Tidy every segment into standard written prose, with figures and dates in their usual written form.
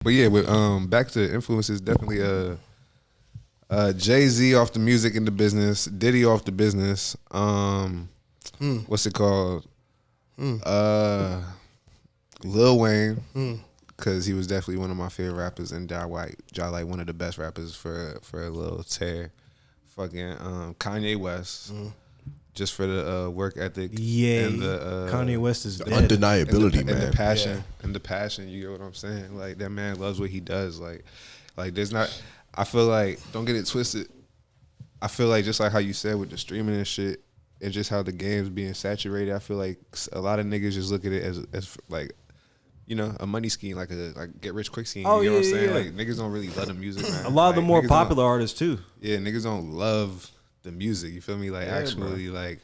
But yeah, with back to influences, definitely Jay-Z off the music in the business, Diddy off the business. What's it called? Lil Wayne, because he was definitely one of my favorite rappers, and like one of the best rappers for a little tear. Fucking Kanye West, just for the work ethic. Yeah, and the Kanye West is the dead. undeniability, man. And the passion, and the passion. You get what I'm saying? Like that man loves what he does. Like there's not. I feel like, don't get it twisted. I feel like just like how you said with the streaming and shit, and just how the game's being saturated. I feel like a lot of niggas just look at it as like, you know, a money scheme, like a get rich quick scheme. Oh, you know what I'm yeah, saying? yeah. Like niggas don't really love the music, man. A lot of the Like, more niggas popular artists too. Yeah, niggas don't love the music. You feel me? Like actually, like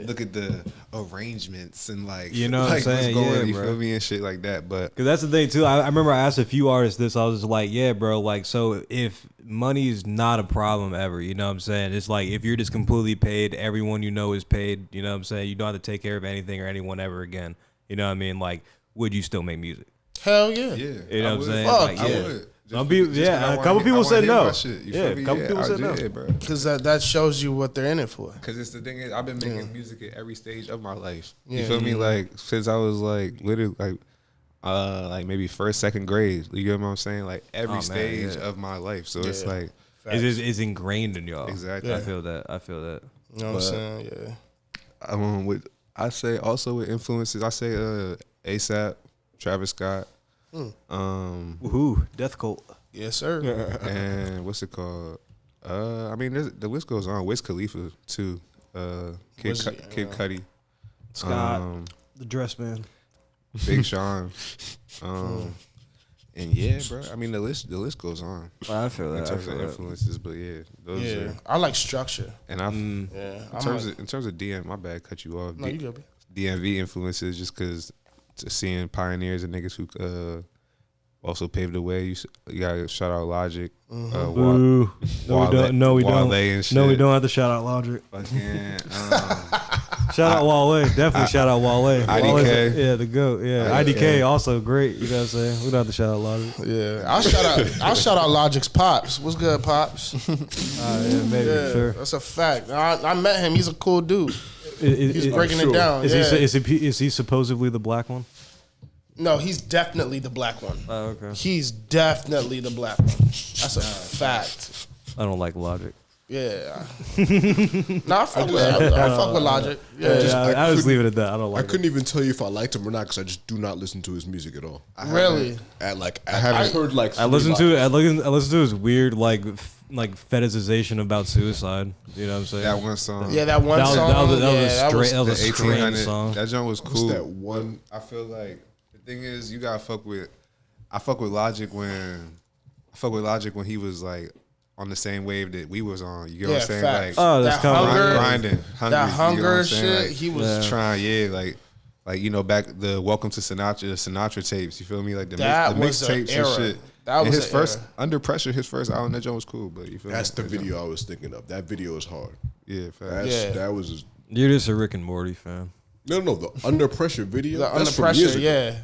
look at the arrangements and like, You know what I'm like saying? what's going. Yeah, you bro. feel me and shit like that. But Cause that's the thing too. I remember I asked a few artists this. I was just like, yeah, bro. Like, so if money is not a problem ever, you know what I'm saying? It's like if you're just completely paid, everyone you know is paid. You know what I'm saying? You don't have to take care of anything or anyone ever again. You know what I mean? Like, would you still make music? Hell yeah. You know what I'm saying? Fuck, Like, I yeah. would. Some people, a couple people said no. Yeah, a couple people said no. Bro. Because that shows you what they're in it for. Because it's the thing is, I've been making music at every stage of my life. You Yeah. feel me? Like since I was like literally like maybe first, second grade. You get what I'm saying? Like every stage of my life. So it's like It's ingrained in y'all. Exactly. I feel that. You know what I'm saying? Yeah. I say also with influences, I say ASAP, Travis Scott, Woohoo, Death Cult. Yes, sir. and what's it called? I mean, the list goes on. Wiz Khalifa too. Kid Cudi, Scott, the Dress Man. Big Sean, and yeah, bro. I mean, the list goes on I feel that. in terms of influences, but yeah, those are. I like structure. And I've Yeah. in terms of DM, my bad, cut you off. No, you good. DMV influences, just because seeing pioneers and niggas who also paved the way. You gotta shout out Logic, Boo. No, we don't. And shit. No, we don't have to shout out Logic. Fucking, Shout out Wale. Definitely shout out Wale. IDK. Yeah, the GOAT. Yeah, IDK also great. You know what I'm saying? We don't have to shout out Logic. Yeah, I'll shout out Logic's pops. What's good, pops? Yeah, maybe, sure. That's a fact. I met him. He's a cool dude. He's breaking it down. Is he supposedly the black one? No, he's definitely the black one. Oh, okay. He's definitely the black one. That's a fact. I don't like Logic. Yeah. I fuck with Logic. Yeah. I just leave it at that. I don't like I couldn't even tell you if I liked him or not because I just do not listen to his music at all. Really? I heard like I listen to his weird like fetishization about suicide. You know what I'm saying? that one song. Yeah, that one song. That was a the strange 1800 song. That joint was cool. that one. I feel like the thing is, you gotta fuck with. I fuck with Logic when he was like on the same wave that we was on. You get what I'm saying? Facts. Like, Oh, that's that kind of hunger, grinding, hungry, that hunger you know what I'm saying? shit. Like, He was trying, like you know, back the Welcome to Sinatra tapes. You feel me? Like the That was mixtapes an and era. shit. That And was his an first era. Under Pressure. His first album, that joint was cool. But you feel That's me? the video I was thinking of. That video is hard. Yeah, facts. That was You're just a Rick and Morty fan. the Under Pressure video. the that's Under from Pressure. years ago. Yeah.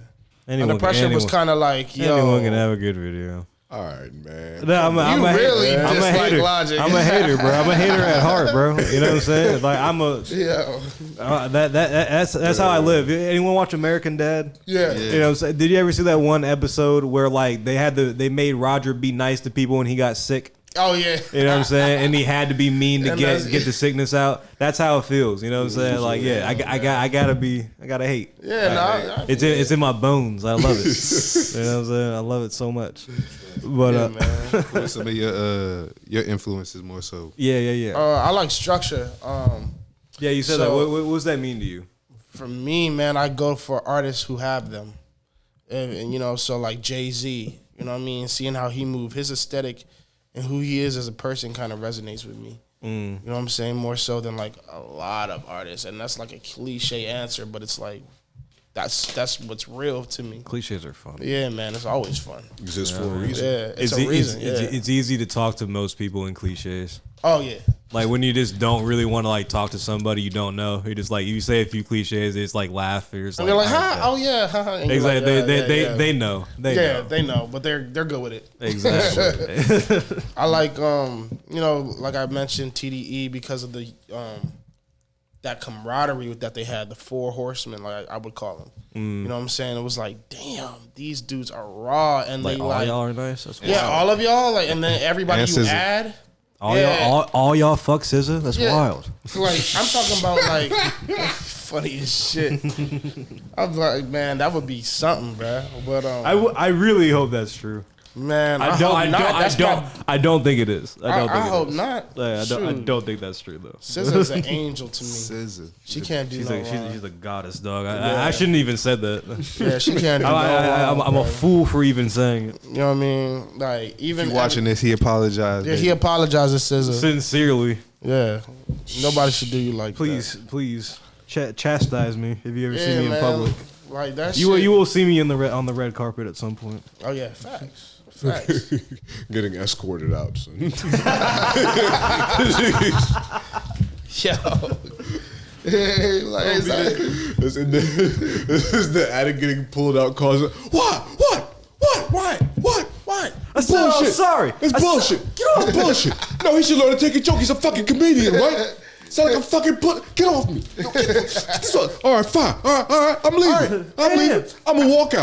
Anyone, Under Pressure was kind of like, yo. anyone can have a good video. All right, man. No, I'm a really hater. I'm a dislike hater. Logic. I'm a hater, bro. I'm a hater at heart, bro. You know what I'm saying? Like I'm a Yeah. that's how I live. Anyone watch American Dad? Yeah. You know what I'm saying? Did you ever see that one episode where like they made Roger be nice to people when he got sick? Oh, yeah. You know what I'm saying? And he had to be mean to And get that's- the sickness out. That's how it feels. You know what I'm saying? Like, yeah, I gotta hate. Yeah, It's in my bones. I love it. You know what I'm saying? I love it so much. But man. What are some of your influences more so? yeah. I like structure. Yeah, you said So- that. What does that mean to you? For me, man, I go for artists who have them. And you know, so like Jay-Z, you know what I mean? Seeing how he moved, his aesthetic and who he is as a person kind of resonates with me. You know what I'm saying? More so than like a lot of artists. And that's like a cliche answer, but it's like, that's what's real to me. Cliches are fun. Yeah, man, it's always fun. Exists for a reason. Yeah, it's a reason. It's easy to talk to most people in cliches. Oh, yeah. Like when you just don't really want to like talk to somebody you don't know. You just like you say a few cliches, it's like laugh. Or it's And they're like, "All right, "Huh? Oh yeah, huh?" And you're exactly. like, yeah. They know. They know. They know, but they're good with it. Exactly. I like like I mentioned TDE because of the that camaraderie that they had, the four horsemen, like I would call them. You know what I'm saying? It was like, damn, these dudes are raw, and Like they all like, y'all are nice. That's yeah, wild. all of y'all, like, and then everybody And you SZA. add. All y'all fuck SZA. That's Yeah. wild. Like I'm talking about like funny as shit. I'm like, man, that would be something, bruh. But I really hope that's true. man, I don't think it is. I hope not. Yeah, I Shoot. don't think that's true though. SZA's an angel to me. SZA. She can't do She's no like wrong. she's a goddess, dog. I shouldn't even said that. Yeah, she can't do no wrong. I'm a bruh. fool for even saying it. You know what I mean? Like even You watching this? He apologized. Yeah, he apologizes, SZA. Sincerely, Yeah, nobody should do you like please chastise me if you ever that. see me in public. Like that. You shit. will see me on the red carpet at some point. Oh yeah, facts. Facts. Getting escorted out, son. Yo. Like, This is the addict getting pulled out, causing what? I said, oh, sorry. It's bullshit. It's bullshit. No, he should learn to take a joke. He's a fucking comedian, right? Sound like a fucking get off me. Get this one. All right, fine. All right. I'm leaving. I'm leaving. I'm gonna walk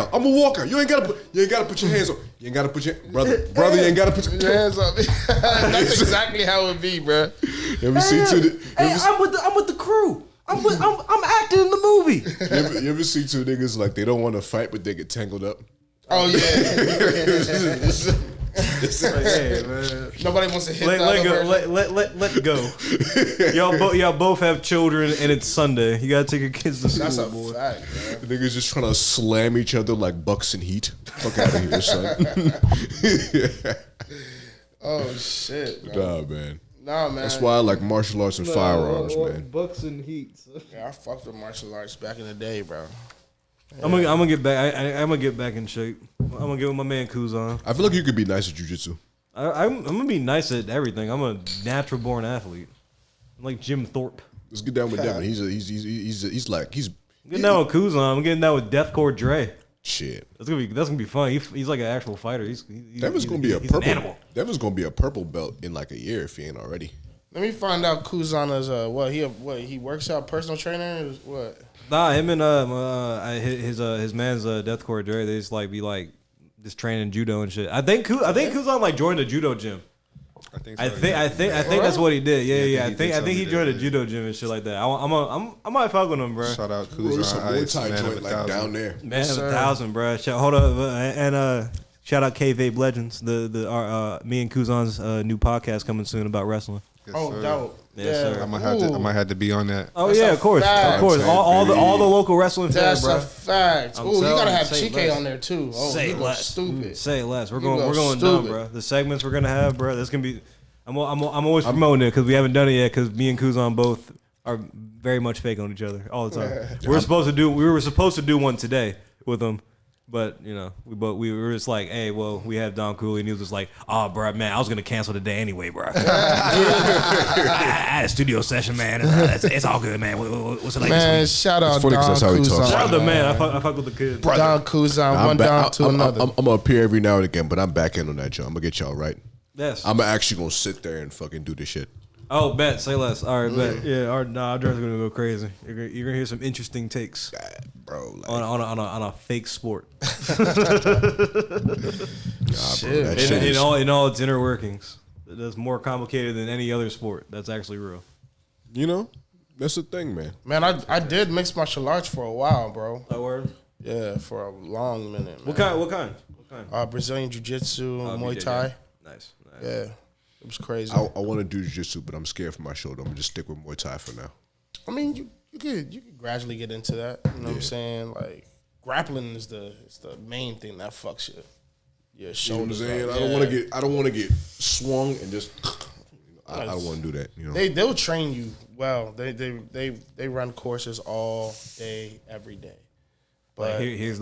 out. You ain't gotta put your hands on. You ain't gotta put your brother. You ain't gotta put your hands up. That's exactly how it be, bro. You ever see two? I'm with the crew. I'm acting in the movie. You ever see two niggas like they don't want to fight but they get tangled up? Oh yeah. Hey, man. Nobody wants to hit Let go. Y'all both have children and it's Sunday. You gotta take your kids to school, That's a boy. fact, man. The niggas just trying to slam each other like bucks in heat. Fuck out of here, son. Oh shit, man. Nah, man. Nah, man. That's why I like martial arts and firearms, man. Bucks and heat. Yeah, I fucked with martial arts back in the day, bro. I'm gonna get back. I'm gonna get back in shape. I'm gonna get with my man Kuzan. I feel like you could be nice at jujitsu. I'm gonna be nice at everything. I'm a natural born athlete. I'm like Jim Thorpe. Let's get down with Devin. He's I'm getting down with Kuzan. I'm getting down with Deathcore Dre. shit. That's gonna be fun. He's like an actual fighter. Devin's gonna be a he's an purple. animal. Devin's gonna be a purple belt in like a year if he ain't already. Let me find out Kuzan is he works out personal trainer? What? Nah, him and his man's Deathcore Dre. They just like be like just training judo and shit. I think Kuzan like joined a judo gym. I think. So, I think that's what he did. Yeah. I think he joined a did. judo gym and shit like that. I might fuck with him, bro. Shout out Bro, there's some Kuzan. Muay Ice, Thai man of joint a like thousand. down there. Man Yes, of sir. 1,000, bro. Hold up and shout out K-Vape Legends. Me and Kuzan's new podcast coming soon about wrestling. Yes, Oh, sir. dope. Yes, Yeah. sir. I might have to be on that. Oh That's yeah, a of course, fact. all the local wrestling fans, That's bro. a fact. I'm Ooh, you telling gotta you, have say Chike less. on there too. Oh, Say you go less. stupid. Say less. We're You go going dumb, stupid. bro. The segments we're gonna have, bro. That's gonna be. I'm always promoting it because we haven't done it yet. Because me and Kuzan both are very much fake on each other all the time. We were supposed to do one today with them. But we were just like, hey, well, we have Don Cooly, and he was just like, oh, bro, man, I was gonna cancel today anyway, bro. I had a studio session, man. It's all good, man. What's the latest? Man, shout out funny 'cause Don that's how he Kuzan. talks. Shout out to man. I fuck with the kids. Don Kuzan, one down to another. I'm gonna appear every now and again, but I'm back in on that joint. I'm gonna get y'all right. Yes. I'm actually gonna sit there and fucking do this shit. Oh, bet. Say less. All right, bet. Yeah. Our dress gonna go crazy. You're gonna hear some interesting takes Bro, like, on a fake sport. bro, that shit is- in all its inner workings. That's more complicated than any other sport. That's actually real. you know, that's the thing, man. Man, I did mixed martial arts for a while, bro. That word. Yeah, for a long minute. What man. kind? Brazilian jiu-jitsu, Muay BJJ. Thai. Nice. Yeah, it was crazy. I want to do jiu-jitsu, but I'm scared for my shoulder. I'm gonna just stick with Muay Thai for now. I mean, you could gradually get into that. You know what I'm saying? Like grappling is the main thing that fucks your You know what I'm shoulders. saying? up. I don't want to get swung and just. I don't Nice. want to do that. You know. They'll train you well. They run courses all day, every day. But Here's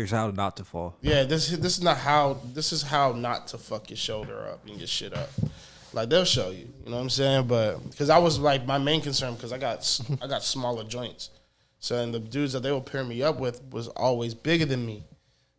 how not to fall. yeah, this is how not to fuck your shoulder up and your shit up. Like they'll show you. You know what I'm saying? But because I was like my main concern because I got smaller joints. So and the dudes that they would pair me up with was always bigger than me.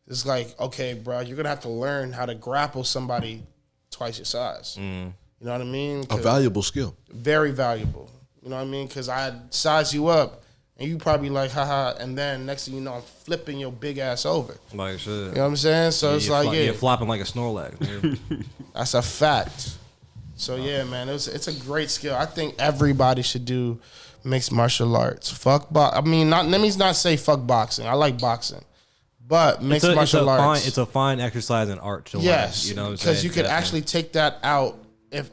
It's like, okay, bro, you're gonna have to learn how to grapple somebody twice your size. You know what I mean? A valuable skill. Very valuable. You know what I mean? Because I size you up, and you probably like, haha, and then next thing you know, I'm flipping your big ass over. Like shit. You know what I'm saying? So it's like, you're flopping like a Snorlax. Nigga. That's a fact. So yeah, man, it's a great skill. I think everybody should do mixed martial arts. Fuck I mean, let me not say fuck boxing. I like boxing, but mixed martial arts. It's a fine exercise in art. To yes, learn, you know, because you could actually take that out if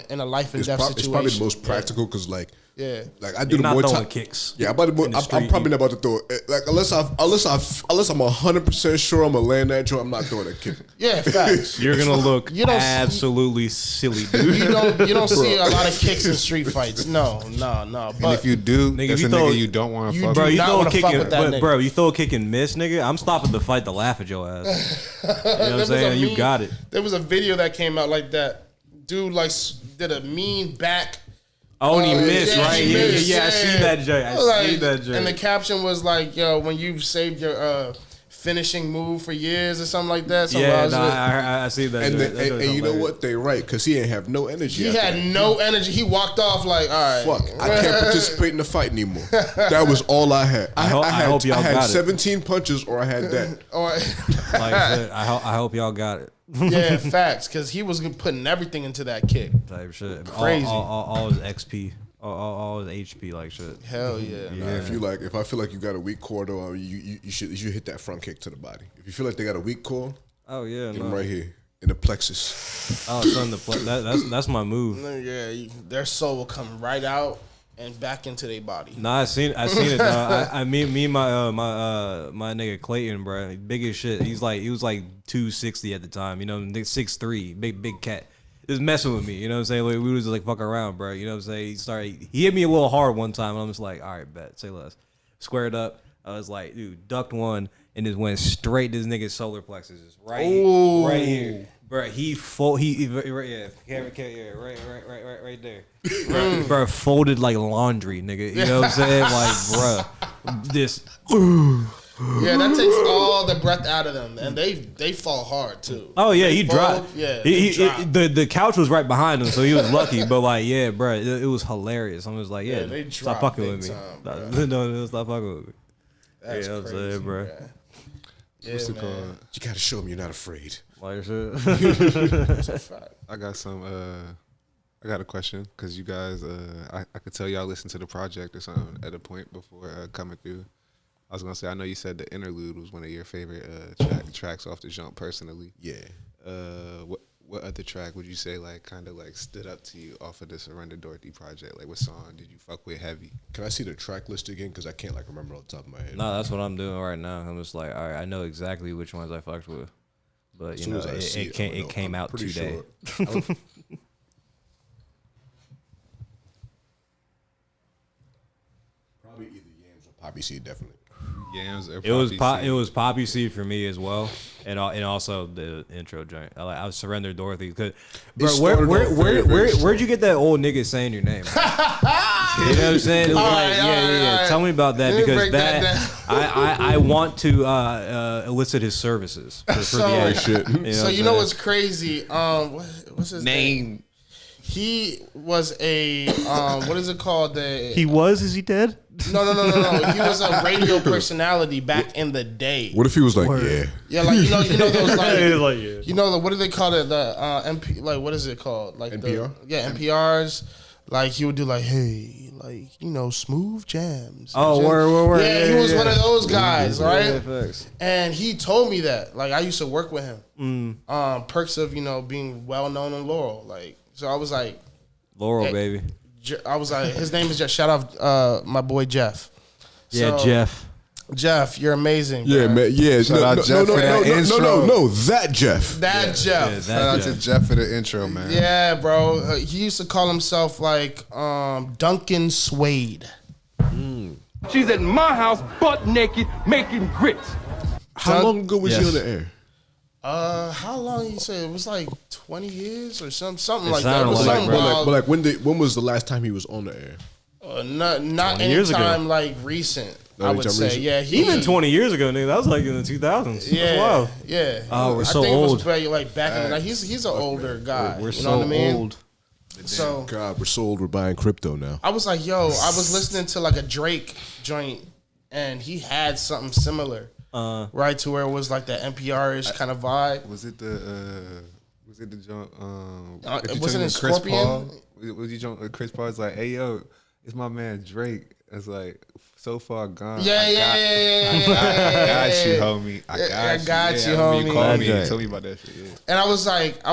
in a life and death situation. It's probably the most practical because like. Yeah, like I do You're the not Muay throwing Thai kicks. Yeah, I'm probably not about to throw it. Like unless I'm 100% sure I'm gonna land that joint, I'm not throwing a kick. Yeah, facts. You're gonna look absolutely silly, dude. You don't see a lot of kicks in street fights. No. But And if you do, nigga, that's you a throw- nigga you don't want to you fuck do with. You not throw a wanna kick fuck and, with that nigga. bro, you throw a kick and miss, nigga. I'm stopping the fight to laugh at your ass. You know what I'm saying? You got it. There was a video that came out like that. Dude like did a mean back. Oh, and he missed, right? he missed, Yeah, I see that joint. I see that joint. And the caption was like, "Yo, when you've saved your finishing move for years or something like that." Yeah, I see that. And, joint. That and joint's you know hilarious. what? They right because he ain't have no energy. He had no energy. He walked off like, all right. Fuck, I can't participate in the fight anymore. That was all I had. I hope y'all had got it. 17 punches or I had that. Like, I hope y'all got it. yeah, facts. Because he was putting everything into that kick. Type shit. Crazy. All his XP. All his HP like shit. Hell yeah. Nah, if I feel like you got a weak core though, you should hit that front kick to the body. If you feel like they got a weak core, Oh yeah, get them right here in the plexus. Oh, son, that's my move. Yeah, their soul will come right out and back into their body. Nah, I seen it. Dog. Me and my nigga Clayton, bro, big as shit. He was like 260 at the time. You know, 6'3", big cat. Just messing with me, you know what I'm saying? Like, we was just like fuck around, bro. You know what I'm saying? He hit me a little hard one time, and I'm just like, all right, bet, say less. Squared up. I was like, dude, ducked one and just went straight to this nigga's solar plexus, just right here, bro. Right there, bro. Folded like laundry, nigga. You know what I'm saying? Like, bro, this. Yeah, that takes all the breath out of them, and they fall hard too. Oh yeah, he They dropped. Yeah, the couch was right behind him, so he was lucky. But like, yeah, bro, it was hilarious. I'm just like, yeah, they stop dropped fucking with big me. time, No, stop fucking with me. That's yeah, I'm crazy, saying, bro. Yeah, What's it man. called? You gotta show them you're not afraid. Like shit. That's a fact. I got some. I got a question because you guys. I could tell y'all listen to the project or something at a point before coming through. I was gonna say I know you said the interlude was one of your favorite tracks off the jump personally. Yeah. What other track would you say like kind of like stood up to you off of the Surrender Dorothy project? Like what song did you fuck with heavy? Can I see the track list again? Because I can't like remember off the top of my head. No, that's what I'm doing right now. I'm just like, all right, I know exactly which ones I fucked with, but you know, it came out today. Sure. Probably either Yams or Poppy Seed, definitely. Yams. Or It was Poppy it Seed? was Poppy Seed for me as well, and also the intro joint. I was Surrender Dorothy. Cause, bro, started off very, very where'd you get that old nigga saying your name? You know what I'm saying? It was like, yeah. Tell me about that Let me because break that I want to elicit his services for the act. shit. You know So what you I'm know saying? what's crazy? What's his name? He was a what is it called? Is he dead? No. He was a radio personality back in the day. What if he was like, yeah? Yeah, like you know those like Like, yeah. you know what do they call it? The MP like what is it called? Like NPR? NPRs. Like he would do like hey like smooth jams. Oh, word. Yeah, he was one of those guys, right? Yeah, facts. And he told me that. Like I used to work with him. Perks of being well known in Laurel. Like so I was like. Laurel, baby. I was like, his name is Jeff. Shout out my boy Jeff. Yeah, So, Jeff, you're amazing. Yeah, bro. man. Yeah, Shout out Jeff for that intro. No, that Jeff. That Jeff. Yeah, Shout out to Jeff for the intro, man. Yeah, bro. He used to call himself like Duncan Suede. She's at my house, butt naked, making grits. How long ago was he on the air? How long you say it was like 20 years or something It like that. It sounded was like- something But wild. like when was the last time he was on the air? Not 20 years ago. anytime like recent. Not I would anytime say, recent? yeah. Even 20 years ago, nigga. That was like in the 2000s. Yeah, That's wild. yeah. Oh, we're I so think it old. was like back in the night. He's an older guy. We're you so know what I mean? old. So God, we're sold. We're buying crypto now. I was like, yo, I was listening to like a Drake joint, and he had something similar, right? To where it was like that NPR-ish kind of vibe. Was it the joint? Was it in Chris Scorpion? Paul? Was you joint? Chris Paul's like, hey yo, it's my man Drake. It's like so far gone. Yeah. I got you, homie. I got you. you, I remember homie. called me That and told me about that shit. Yeah. And I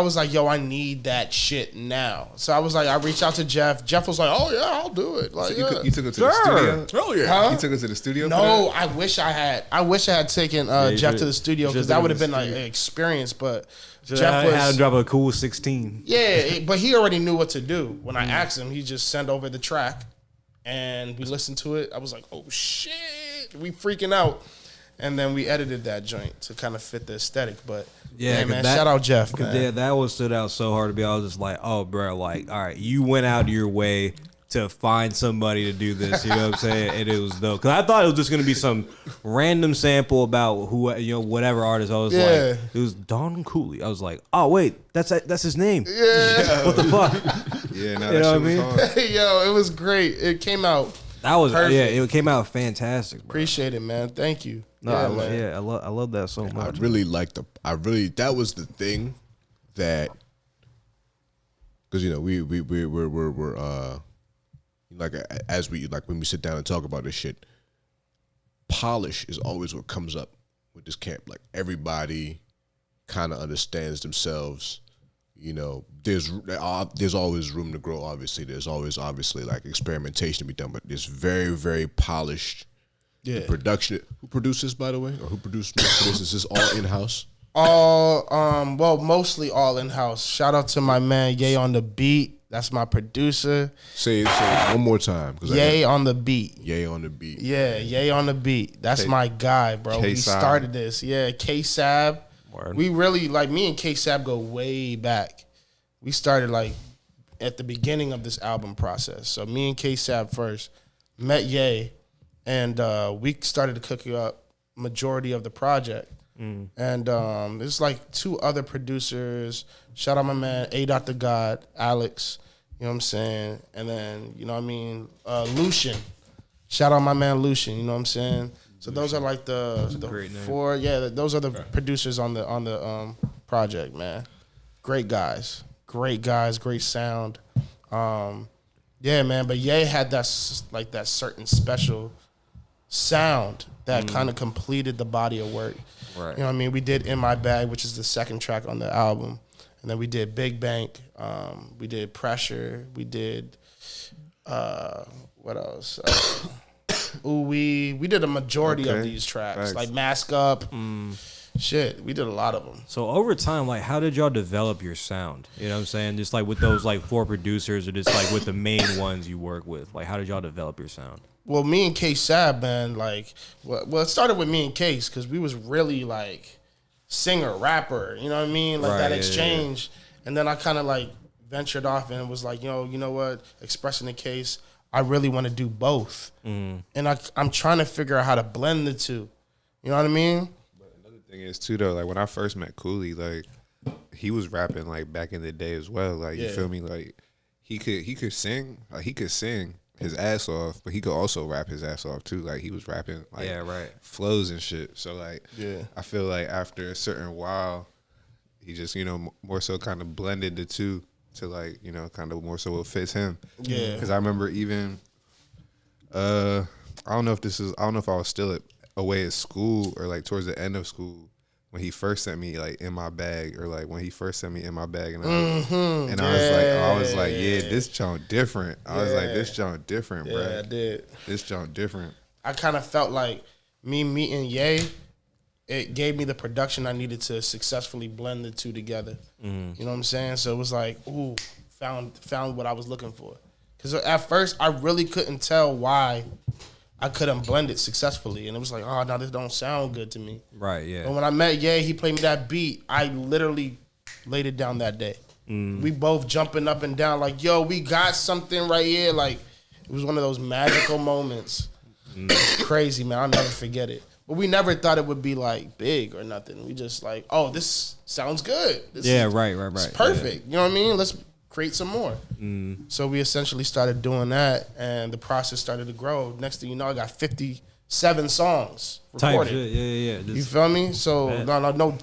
was like, yo, I need that shit now. So I was like, I reached out to Jeff. Jeff was like, oh yeah, I'll do it. Like, You, yeah. you took it to the studio? Oh yeah. Huh? You took it to the studio? No, I wish I had. I wish I had taken you Jeff should- to the studio you because should that take would him have to been the like an experience. But Jeff Jeff had to was, drop a cool 16. but he already knew what to do. When I asked him, he just sent over the track, and we listened to it. I was like, oh shit, we freaking out. And then we edited that joint to kind of fit the aesthetic. But yeah, 'cause man, that- shout out Jeff. 'cause, Man. yeah, that one stood out so hard to me. I was just like, oh, bro, like, all right, you went out of your way to find somebody to do this. You know what I'm saying? And it was dope. Because I thought it was just going to be some random sample about who, whatever artist. I was Yeah. like, it was Don Cooly. I was like, oh, wait, that's his name. Yeah, What the fuck? Yeah, no, You know that what I shit mean? was hard. yo, it was great. It came out. That was, Perfect. yeah, it came out fantastic, bro. Appreciate it, man. Thank you. No, man. I love that so I much. really liked that was the thing that, because we're like as we like when we sit down and talk about this shit, polish is always what comes up with this camp. Like everybody kind of understands themselves. You know, there's always room to grow. Obviously, there's always obviously like experimentation to be done, but it's very, very polished. Yeah. The production. Who produces, by the way, or who produced most of this? Is this all in house? Well, mostly all in house. Shout out to my man Ye on the beat. That's my producer. Say it one more time. Ye on the beat. Ye on the beat. Yeah, Ye on the beat. That's my guy, bro. We K-Sab. started this. Yeah, K-Sab. Word. We really, like, me and K-Sab go way back. We started, like, at the beginning of this album process. So me and K-Sab first met Ye, and we started to cook up majority of the project. And there's, like, two other producers. Shout out my man, A.the God, Alex. You know what I'm saying? And then, you know what I mean, Lucian. Shout out my man Lucian, you know what I'm saying? So those are like the great name. four, those are the producers on the project, man. Great guys, great sound. Yeah, man, but Ye had that certain special sound that kind of completed the body of work. Right. You know what I mean? We did In My Bag, which is the second track on the album. And then we did Big Bank. We did Pressure. We did, what else? Ooh, we did a majority of Okay. these tracks. Thanks. Like Mask Up. Shit, we did a lot of them. So over time, like, how did y'all develop your sound? You know what I'm saying? Just like with those like four producers, or just like with the main ones you work with. Like, how did y'all develop your sound? Well, me and K-Sab, man, like, well, it started with me and Case because we was really like singer, rapper, you know what I mean? Like Right, that yeah, exchange. And then I kind of like ventured off and was like, you know what? Expressing the case, I really want to do both. And I'm trying to figure out how to blend the two. You know what I mean? Another thing is too though, like when I first met Cooly, like he was rapping like back in the day as well. Like you Yeah. feel me? Like he could sing. Like he could sing his ass off, but he could also rap his ass off too. Like he was rapping like Yeah, right. flows and shit. So like Yeah. I feel like after a certain while, he just more so kind of blended the two to like kind of more so what fits him. Yeah. Because I remember even I don't know if I was still away at school or like towards the end of school when he first sent me like In My Bag, or like when he first sent me In My Bag, and I was like, yeah, this junk different. I was like, this junk different, bro. Yeah, I did. This junk different. I kind of felt like me meeting Ye, it gave me the production I needed to successfully blend the two together. You know what I'm saying? So it was like, ooh, found what I was looking for. Because at first, I really couldn't tell why I couldn't blend it successfully, and it was like, oh, now this don't sound good to me. Right. Yeah. But when I met Ye, he played me that beat. I literally laid it down that day. We both jumping up and down like, yo, we got something right here. Like, it was one of those magical moments. It's crazy, man. I'll never forget it. But we never thought it would be like big or nothing. We just like, oh, this sounds good. This is, right. It's perfect. You know what I mean? Let's create some more. So we essentially started doing that, and the process started to grow. Next thing you know, I got 57 songs recorded. Type shit. Yeah. You feel me? So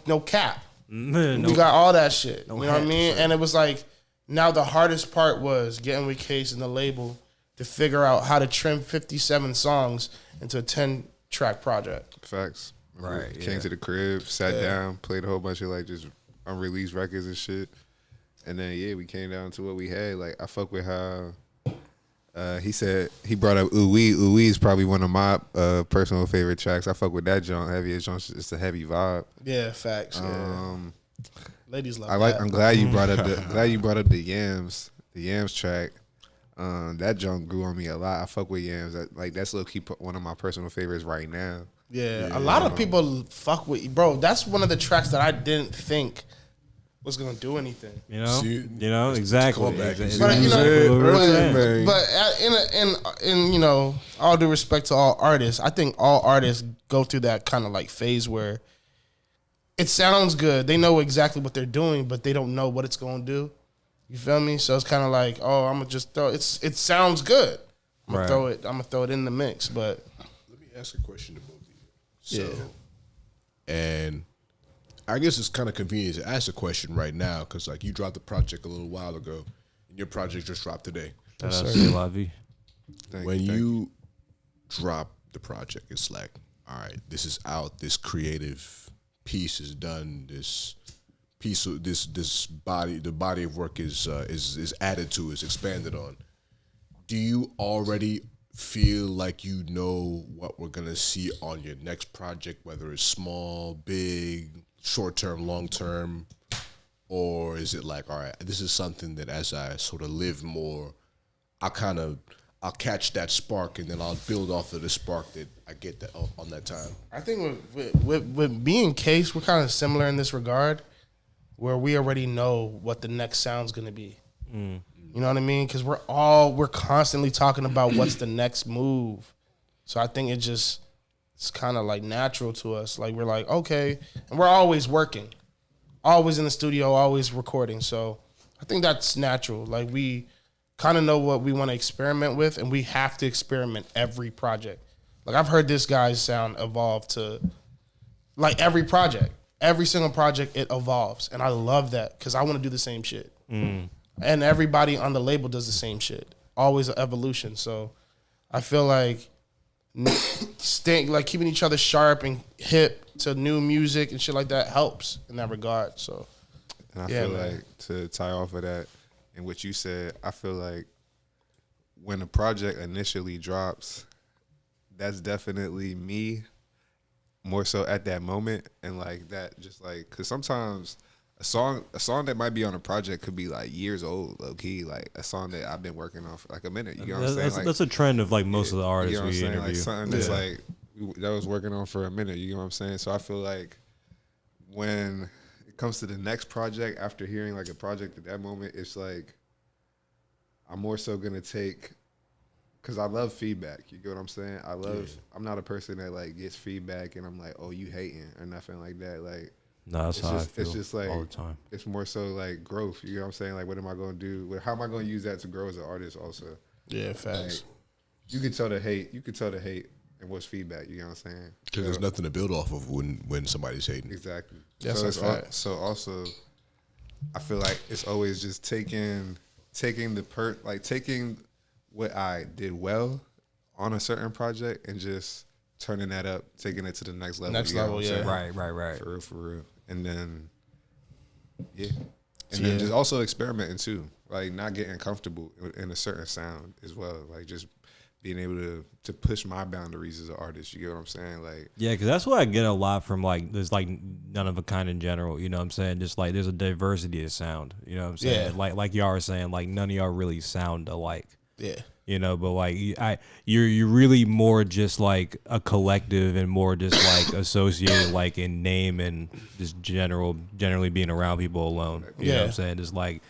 no cap. Man, We got all that shit. No you know what I hat, mean? sure. And it was like, now the hardest part was getting with Case and the label to figure out how to trim 57 songs into a 10-track project. Facts. Right, Came yeah. to the crib, sat down, played a whole bunch of like just unreleased records and shit. And then we came down to what we had. Like I fuck with how he said he brought up Ooh Wee. Ooh Wee is probably one of my personal favorite tracks. I fuck with that joint. Heavy joint. It's a heavy vibe. Yeah, facts. Ladies love that. I'm glad you brought up the Yams track. That joint grew on me a lot. I fuck with Yams. That's low key one of my personal favorites right now. Yeah, a lot of people fuck with, bro. That's one of the tracks that I didn't think was gonna do anything. You know, See, exactly. callback. But you man. but in you know, all due respect to all artists, I think all artists go through that kind of like phase where it sounds good. They know exactly what they're doing, but they don't know what it's gonna do. You feel me? So it's kind of like, oh, I'm gonna just throw it. It sounds good. I'm gonna throw it. I'm gonna throw it in the mix. But Let me ask a question to both of you. So, and I guess it's kind of convenient to ask a question right now because, like, you dropped the project a little while ago, and your project just dropped today. When you drop the project, it's like, all right, this is out. This creative piece is done. This piece of this body, the body of work is added to, is expanded on. Do you already feel like you know what we're gonna see on your next project, whether it's small, big, short term, long term, or is it like, all right, this is something that as I sort of live more, I'll catch that spark and then I'll build off of the spark that I get that on that time. I think with me and Case, we're kind of similar in this regard, where we already know what the next sound's gonna be. You know what I mean? Because we're constantly talking about what's the next move. So I think it's kind of like natural to us. Like we're like, okay, and we're always working, always in the studio, always recording. So I think that's natural. Like we kind of know what we want to experiment with, and we have to experiment every project. Like I've heard this guy's sound evolve to like every project. Every single project, it evolves. And I love that because I want to do the same shit. And everybody on the label does the same shit. Always an evolution. So I feel like keeping each other sharp and hip to new music and shit like that helps in that regard. So, and I feel like to tie off of that and what you said, I feel like when a project initially drops, that's definitely me more so at that moment. And like that, just like, cause sometimes a song that might be on a project could be like years old, low key, like a song that I've been working on for like a minute. You know what I'm saying? Like, that's a trend of like most of the artists you know what I'm we saying? interview. Like something that's like that was working on for a minute. You know what I'm saying? So I feel like when it comes to the next project, after hearing like a project at that moment, it's like I'm more so gonna take, because I love feedback. You get what I'm saying? I'm not a person that like gets feedback and I'm like, oh, you hating or nothing like that. Like, no, that's how I feel. It's just like all the time. It's more so like growth. You know what I'm saying? Like, what am I going to do? How am I going to use that to grow as an artist? Also, yeah, facts. Like, you can tell the hate. You can tell the hate and what's feedback. You know what I'm saying? Because there's nothing to build off of when somebody's hating. Exactly. Yes, so so also, I feel like it's always just taking what I did well on a certain project and just turning that up, taking it to the next level. Next level, yeah. Right. For real. And then, then just also experimenting too. Like not getting comfortable in a certain sound as well. Like just being able to push my boundaries as an artist. You get what I'm saying? Like, yeah, because that's what I get a lot from like there's like none of a kind in general. You know what I'm saying? Just like there's a diversity of sound. You know what I'm saying? Yeah. Like y'all are saying, like none of y'all really sound alike. Yeah. you know. But like you're really more just like a collective and more just like associated like in name and just generally being around people alone. You know what I'm saying? It's like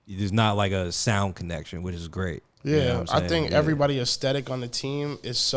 there's not like a sound connection, which is great. Yeah, you know what I'm I saying? think everybody aesthetic on the team is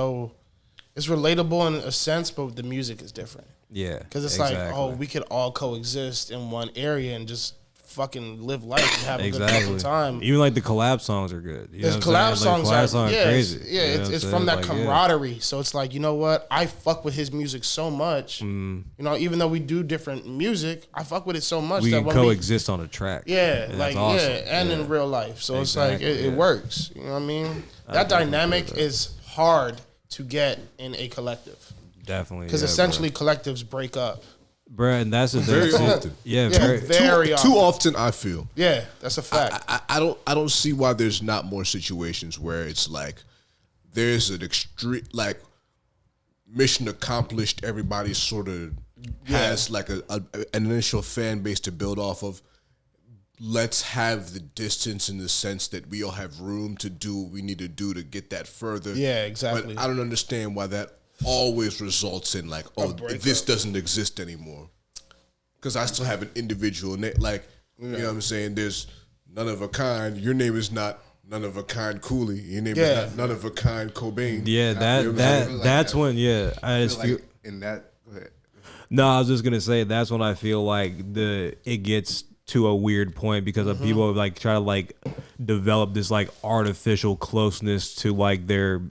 it's relatable in a sense, but the music is different. Yeah, Because it's like, oh, we could all coexist in one area and just fucking live life and have a good fucking time. Even like the collab songs are good. You There's know what I'm collab saying? songs are crazy. Yeah, you know it's what from I'm that saying? camaraderie. So it's like, you know what? I fuck with his music so much. You know, even though we do different music, I fuck with it so much We that can when coexist on a track. Yeah, and like that's awesome. and in real life. So Exactly, it's like it works. You know what I mean? That dynamic is hard to get in a collective. Definitely. Because essentially collectives break up. Bruh, and that's the thing. Very too. often. Yeah, Very often. Too often, I feel. Yeah, that's a fact. I don't see why there's not more situations where it's like there's an extreme like mission accomplished. Everybody sort of has like an initial fan base to build off of. Let's have the distance in the sense that we all have room to do what we need to do to get that further. Yeah, exactly. But I don't understand why that always results in like, oh, this doesn't exist anymore. Because I still have an individual name. Like, you know what I'm saying? There's none of a kind. Your name is not none of a kind Cooly. Your name is not none of a kind Cobain. Yeah, that's when I just feel like in that. Go ahead. No, I was just gonna say that's when I feel like it gets to a weird point because of people like try to like develop this like artificial closeness to like their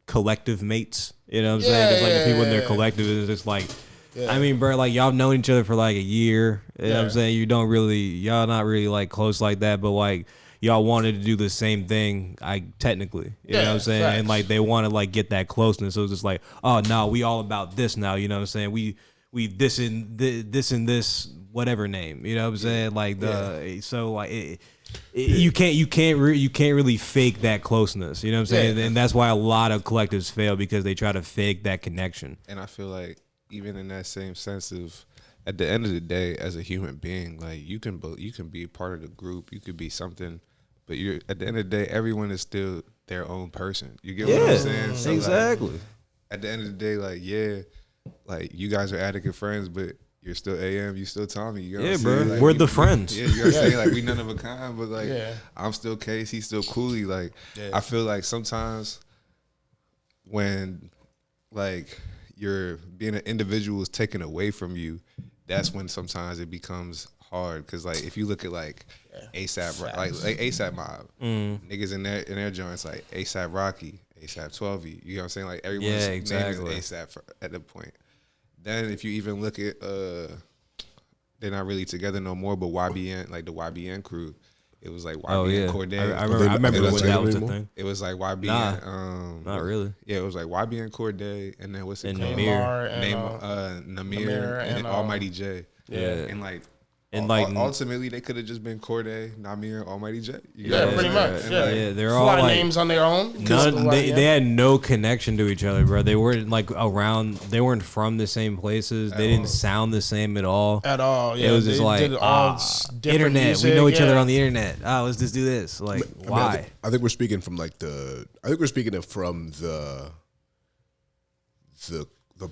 collective mates. You know what I'm saying? Just like the people in their collective is just like. I mean, bro, like y'all known each other for like a year. You know what I'm saying? Y'all not really like close like that, but like y'all wanted to do the same thing, technically. You know what I'm saying? Facts. And like they want to like get that closeness. So it's just like, oh no, we all about this now. You know what I'm saying? We this and this whatever name. You know what I'm saying? Like so like you can't really fake that closeness. You know what I'm saying? And that's why a lot of collectives fail because they try to fake that connection. And I feel like even in that same sense of, at the end of the day, as a human being, like you can be a part of the group, you could be something, but you're at the end of the day, everyone is still their own person. You get what I'm saying? So exactly. Like, at the end of the day, like you guys are Attica friends, but you're still AM, you still Tommy. You know what I'm bro. saying? Like, We're the friends. Yeah, you know what I'm saying? Like we none of a kind, but like I'm still Case, he's still Cooly. Like I feel like sometimes when like you're being an individual is taken away from you, that's when sometimes it becomes hard. Cause like if you look at like ASAP, like ASAP Mob, niggas in their joints like ASAP Rocky, ASAP 12E, you know what I'm saying? Like everyone's name is ASAP at the point. Then if you even look at they're not really together no more, but YBN, like the YBN crew, it was like YBN Cordae. I remember when that was the thing. It was like YBN. Not really. Yeah, it was like YBN Cordae, and then what's it called? Namir and Almighty J. Yeah, and like. And like ultimately, they could have just been Cordae, Namir, Almighty J. Pretty much. They're all like names on their own. They had no connection to each other, bro. They weren't like around. They weren't from the same places. They didn't sound the same at all. At all. Yeah, it was just like internet. Music, we know each other on the internet. Let's just do this. Like why? I think we're speaking from like the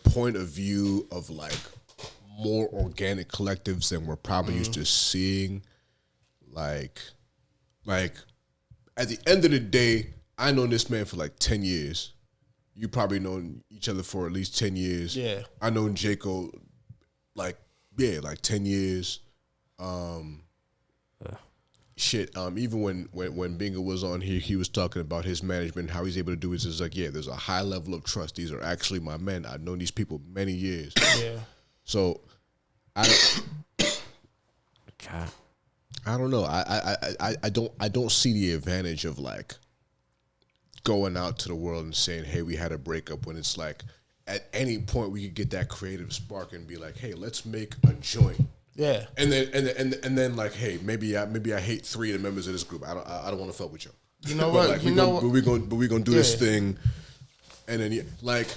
point of view of like more organic collectives than we're probably used to seeing. Like at the end of the day, I known this man for like 10 years. You probably known each other for at least 10 years. Yeah. I known Jaco like 10 years. Even when Binga was on here, he was talking about his management, how he's able to do it. It's like, there's a high level of trust. These are actually my men. I've known these people many years. Yeah. So I don't know. I don't see the advantage of like going out to the world and saying, hey, we had a breakup, when it's like at any point we could get that creative spark and be like, hey, let's make a joint. Yeah. And then like, hey, maybe I hate 3 of the members of this group. I don't want to fuck with you. You know what? Like, we're gonna do this thing, and then like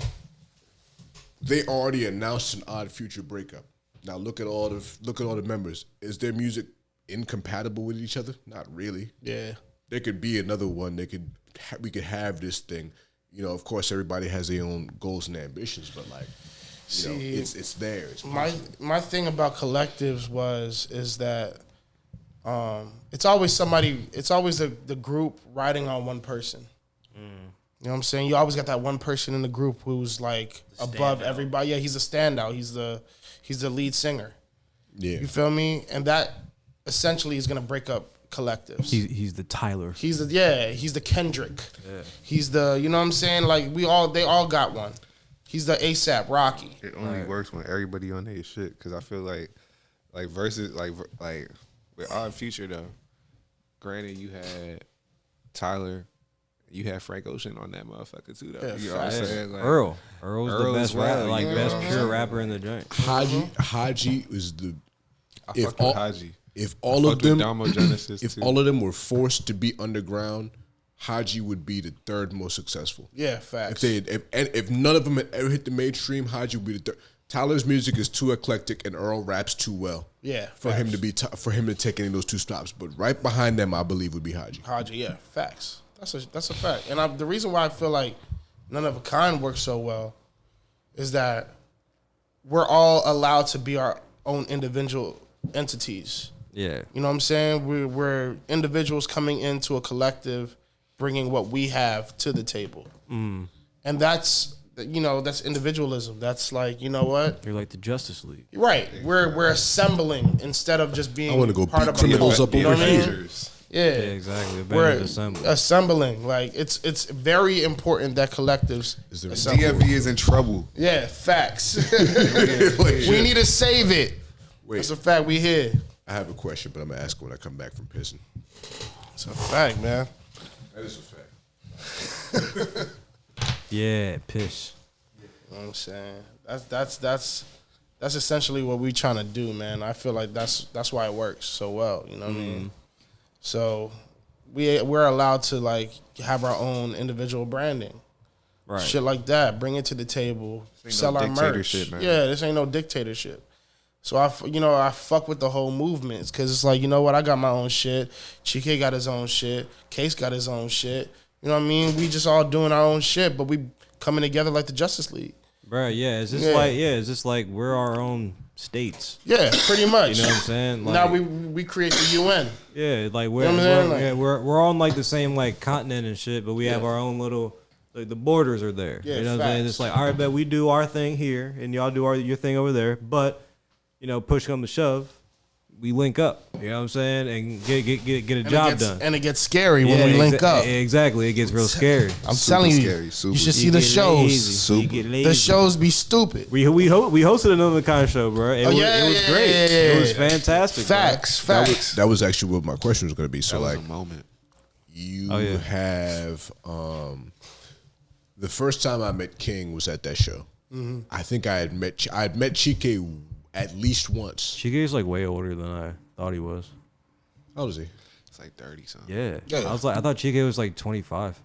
they already announced an Odd Future breakup. Now look at all the members. Is their music incompatible with each other? Not really. Yeah. there could be another one. We could have this thing. You know, of course, everybody has their own goals and ambitions, but like, you know, it's theirs. My thing about collectives is that it's always somebody. It's always the group riding on one person. You know what I'm saying? You always got that one person in the group who's like above everybody. Yeah, he's a standout. He's the lead singer. Yeah, you feel me? And that essentially is gonna break up collectives. He's the Tyler. He's the Kendrick. Yeah. He's the, you know what I'm saying? Like they all got one. He's the ASAP Rocky. It only works when everybody on their shit. Cause I feel like versus like with Odd Future though. Granted, you had Tyler. You had Frank Ocean on that motherfucker too, though. Yeah, you know what I'm saying? Like, Earl's the best rapper, like best know pure rapper in the joint. Haji was the. I fuck with Haji. If all of them, if all of them were forced to be underground, Haji would be the third most successful. Yeah, facts. If none of them had ever hit the mainstream, Haji would be the third. Tyler's music is too eclectic, and Earl raps too well. Yeah, for him to take any of those two stops. But right behind them, I believe would be Haji. Haji, yeah, facts. That's a fact. And the reason why I feel like None of a Kind works so well is that we're all allowed to be our own individual entities. Yeah. You know what I'm saying? We're individuals coming into a collective, bringing what we have to the table. And that's individualism. That's like, you know what? You're like the Justice League. Right. We're assembling instead of just being I want to go part beat of criminals a up over here. Yeah, exactly. We're assembling. Like it's very important that collectives. DMV is in trouble. Yeah, facts. We need to save it. Wait. That's a fact. We here. I have a question, but I'm gonna ask when I come back from pissing. It's a fact, man. That is a fact. Yeah, piss. You know what I'm saying? That's essentially what we trying to do, man. I feel like that's why it works so well. You know what I mean? So we're allowed to like have our own individual branding, Right? shit like that. Bring it to the table, sell our merch. Man. Yeah, this ain't no dictatorship. So I fuck with the whole movement because it's like, you know what? I got my own shit. Chike got his own shit. Case got his own shit. You know what I mean? We just all doing our own shit, but we coming together like the Justice League. Bro, yeah. It's just like we're our own states. Yeah, pretty much. You know what I'm saying? Like, now we create the UN. Yeah, like we're on like the same like continent and shit, but we have our own little, like the borders are there. Yeah, you know what I'm saying? It's like, all right, bet we do our thing here and y'all do your thing over there, but you know, push come to shove, we link up. You know what I'm saying? And get a job done. And it gets scary when we link up. Exactly, it gets real scary. I'm telling you, scary, you should see the shows. The shows be stupid. We hosted another kind of show, bro. It was great. It was fantastic. Facts. That was actually what my question was going to be. So That was like, a moment. you have the first time I met King was at that show. I think I had met Chike at least once. Chike is like way older than I thought he was. How old is he? It's like 30 something. Yeah. I thought Chike was like 25.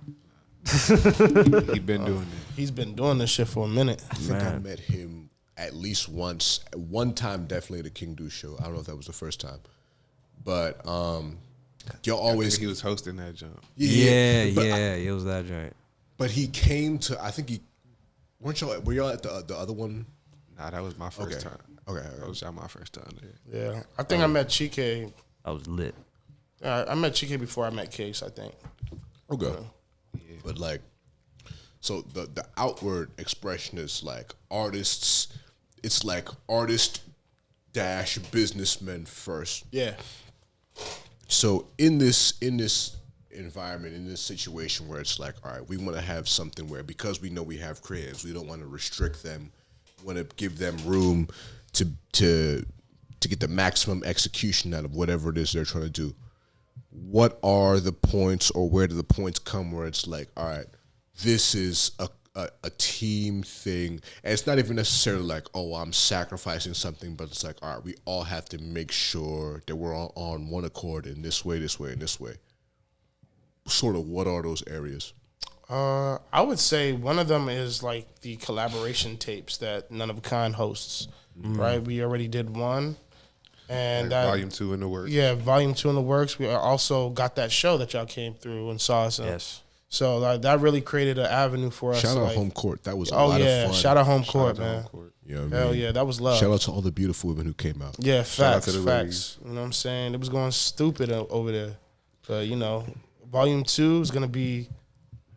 He been doing it. He's been doing this shit for a minute. I think I met him at least once. One time, definitely at the King Do show. I don't know if that was the first time, but you'll always. He was hosting that jump. Yeah, it was that joint. But he came to. I think he. Were y'all at the other one? Nah, that was my first time. Okay. That was my first time there. Yeah, I think I met Chike. I was lit. I met Chike before I met Case, I think. Okay. Yeah. But like, so the outward expression is like artists. It's like artist dash businessmen first. Yeah. So in this environment, in this situation where it's like, all right, we want to have something where, because we know we have creatives, we don't want to restrict them. We want to give them room to get the maximum execution out of whatever it is they're trying to do. What are the points, or where do the points come where it's like, all right, this is a team thing, and it's not even necessarily like, oh, I'm sacrificing something, but it's like, all right, we all have to make sure that we're all on one accord in this way, and this way. Sort of, what are those areas? I would say one of them is like the collaboration tapes that None of a Kind hosts. Right, we already did one. And Like volume 2 in the works. Yeah, volume 2 in the works. We also got that show that y'all came through and saw us in. Yes. So that really created an avenue for us. Shout out like, Home Court. That was a lot of fun. Shout out Home Shout Court, out to man. Home Court. You know what I Hell mean? yeah, that was love. Shout out to all the beautiful women who came out. Yeah, Shout out facts, to the facts. ladies. You know what I'm saying? It was going stupid over there. But, you know, volume 2 is going to be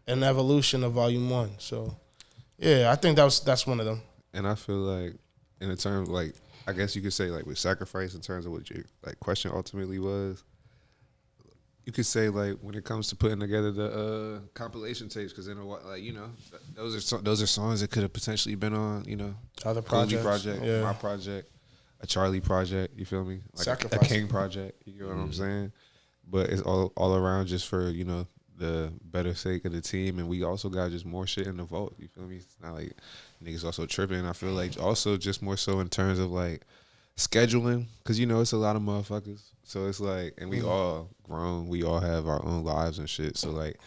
an evolution of volume 1. So, yeah, I think that's one of them. And I feel like, in the terms, like, I guess you could say, like, with sacrifice, in terms of what your like question ultimately was, you could say, like, when it comes to putting together the compilation tapes, because like, you know, those are songs that could have potentially been on, you know, Other Cozy projects, project, yeah. my project, a Charlie project. You feel me? Like a Sacrifice. King project. You know what I'm saying? But it's all around just for, you know, the better sake of the team, and we also got just more shit in the vault. You feel me? It's not like niggas also tripping. I feel like also just more so in terms of like scheduling, because you know it's a lot of motherfuckers. So it's like, and we all grown, we all have our own lives and shit. So like,